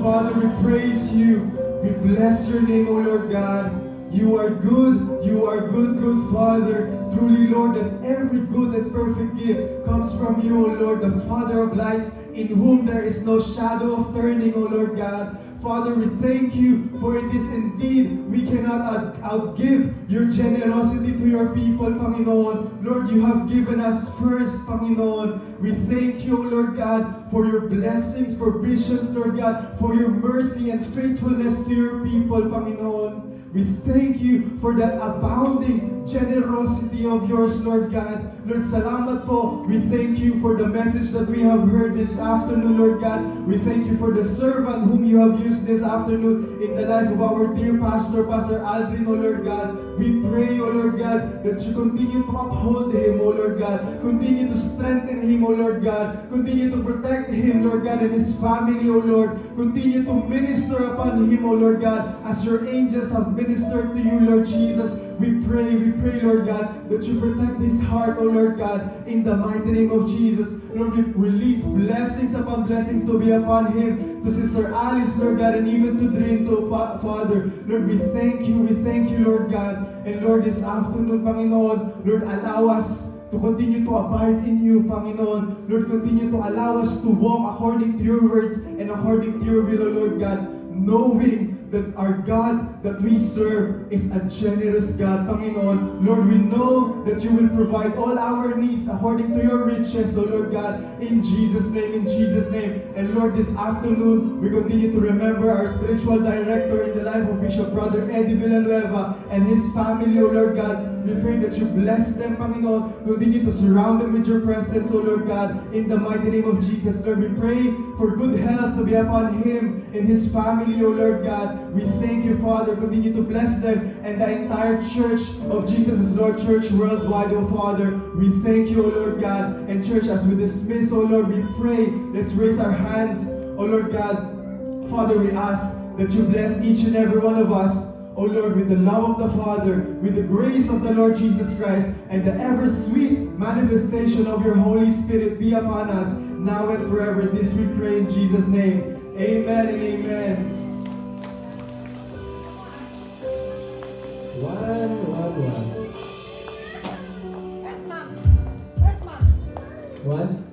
Father, we praise You. We bless Your name, O Lord God. You are good. You are good, good Father. Truly, Lord, that every good and perfect gift comes from You, O Lord, the Father of lights, in whom there is no shadow of turning, O Lord God. Father, we thank You, for it is indeed we cannot outgive Your generosity to Your people, Panginoon. Lord, You have given us first, Panginoon. We thank You, O Lord God, for Your blessings, for visions, Lord God, for Your mercy and faithfulness to Your people, Panginoon. We thank You for that abounding generosity of Yours, Lord God. Lord, salamat po. We thank You for the message that we have heard this afternoon, Lord God. We thank You for the servant whom You have used this afternoon in the life of our dear pastor, Pastor Aldrin, O Lord God. We pray, O Lord God, that You continue to uphold him, O Lord God. Continue to strengthen him, O Lord God. Continue to protect him, Lord God, and his family, O Lord. Continue to minister upon him, O Lord God, as Your angels have ministered to You, Lord Jesus. We pray, Lord God, that You protect his heart, O Lord God, in the mighty name of Jesus. Lord, we release blessings upon blessings to be upon him, to Sister Alice, Lord God, and even to Drin, so Father. Lord, we thank You, Lord God. And Lord, this afternoon, Panginoon, Lord, allow us to continue to abide in You, Panginoon. Lord, continue to allow us to walk according to Your words and according to Your will, O Lord God, knowing that our God that we serve is a generous God, Panginoon. Lord, we know that You will provide all our needs according to Your riches, O Lord God, in Jesus' name, in Jesus' name. And Lord, this afternoon, we continue to remember our spiritual director in the life of Bishop Brother Eddie Villanueva and his family, O Lord God. We pray that You bless them, Panginoon. Continue to surround them with Your presence, O Lord God, in the mighty name of Jesus. Lord, we pray for good health to be upon him and his family, O Lord God. We thank You, Father. Continue to bless them and the entire Church of Jesus is Lord Church worldwide, O Father. We thank You, O Lord God. And church, as we dismiss, O Lord, we pray. Let's raise our hands, O Lord God. Father, we ask that You bless each and every one of us, O Lord, with the love of the Father, with the grace of the Lord Jesus Christ, and the ever sweet manifestation of Your Holy Spirit be upon us, now and forever. This we pray in Jesus' name. Amen and amen. One. Where's Mom? Where's Mom? One.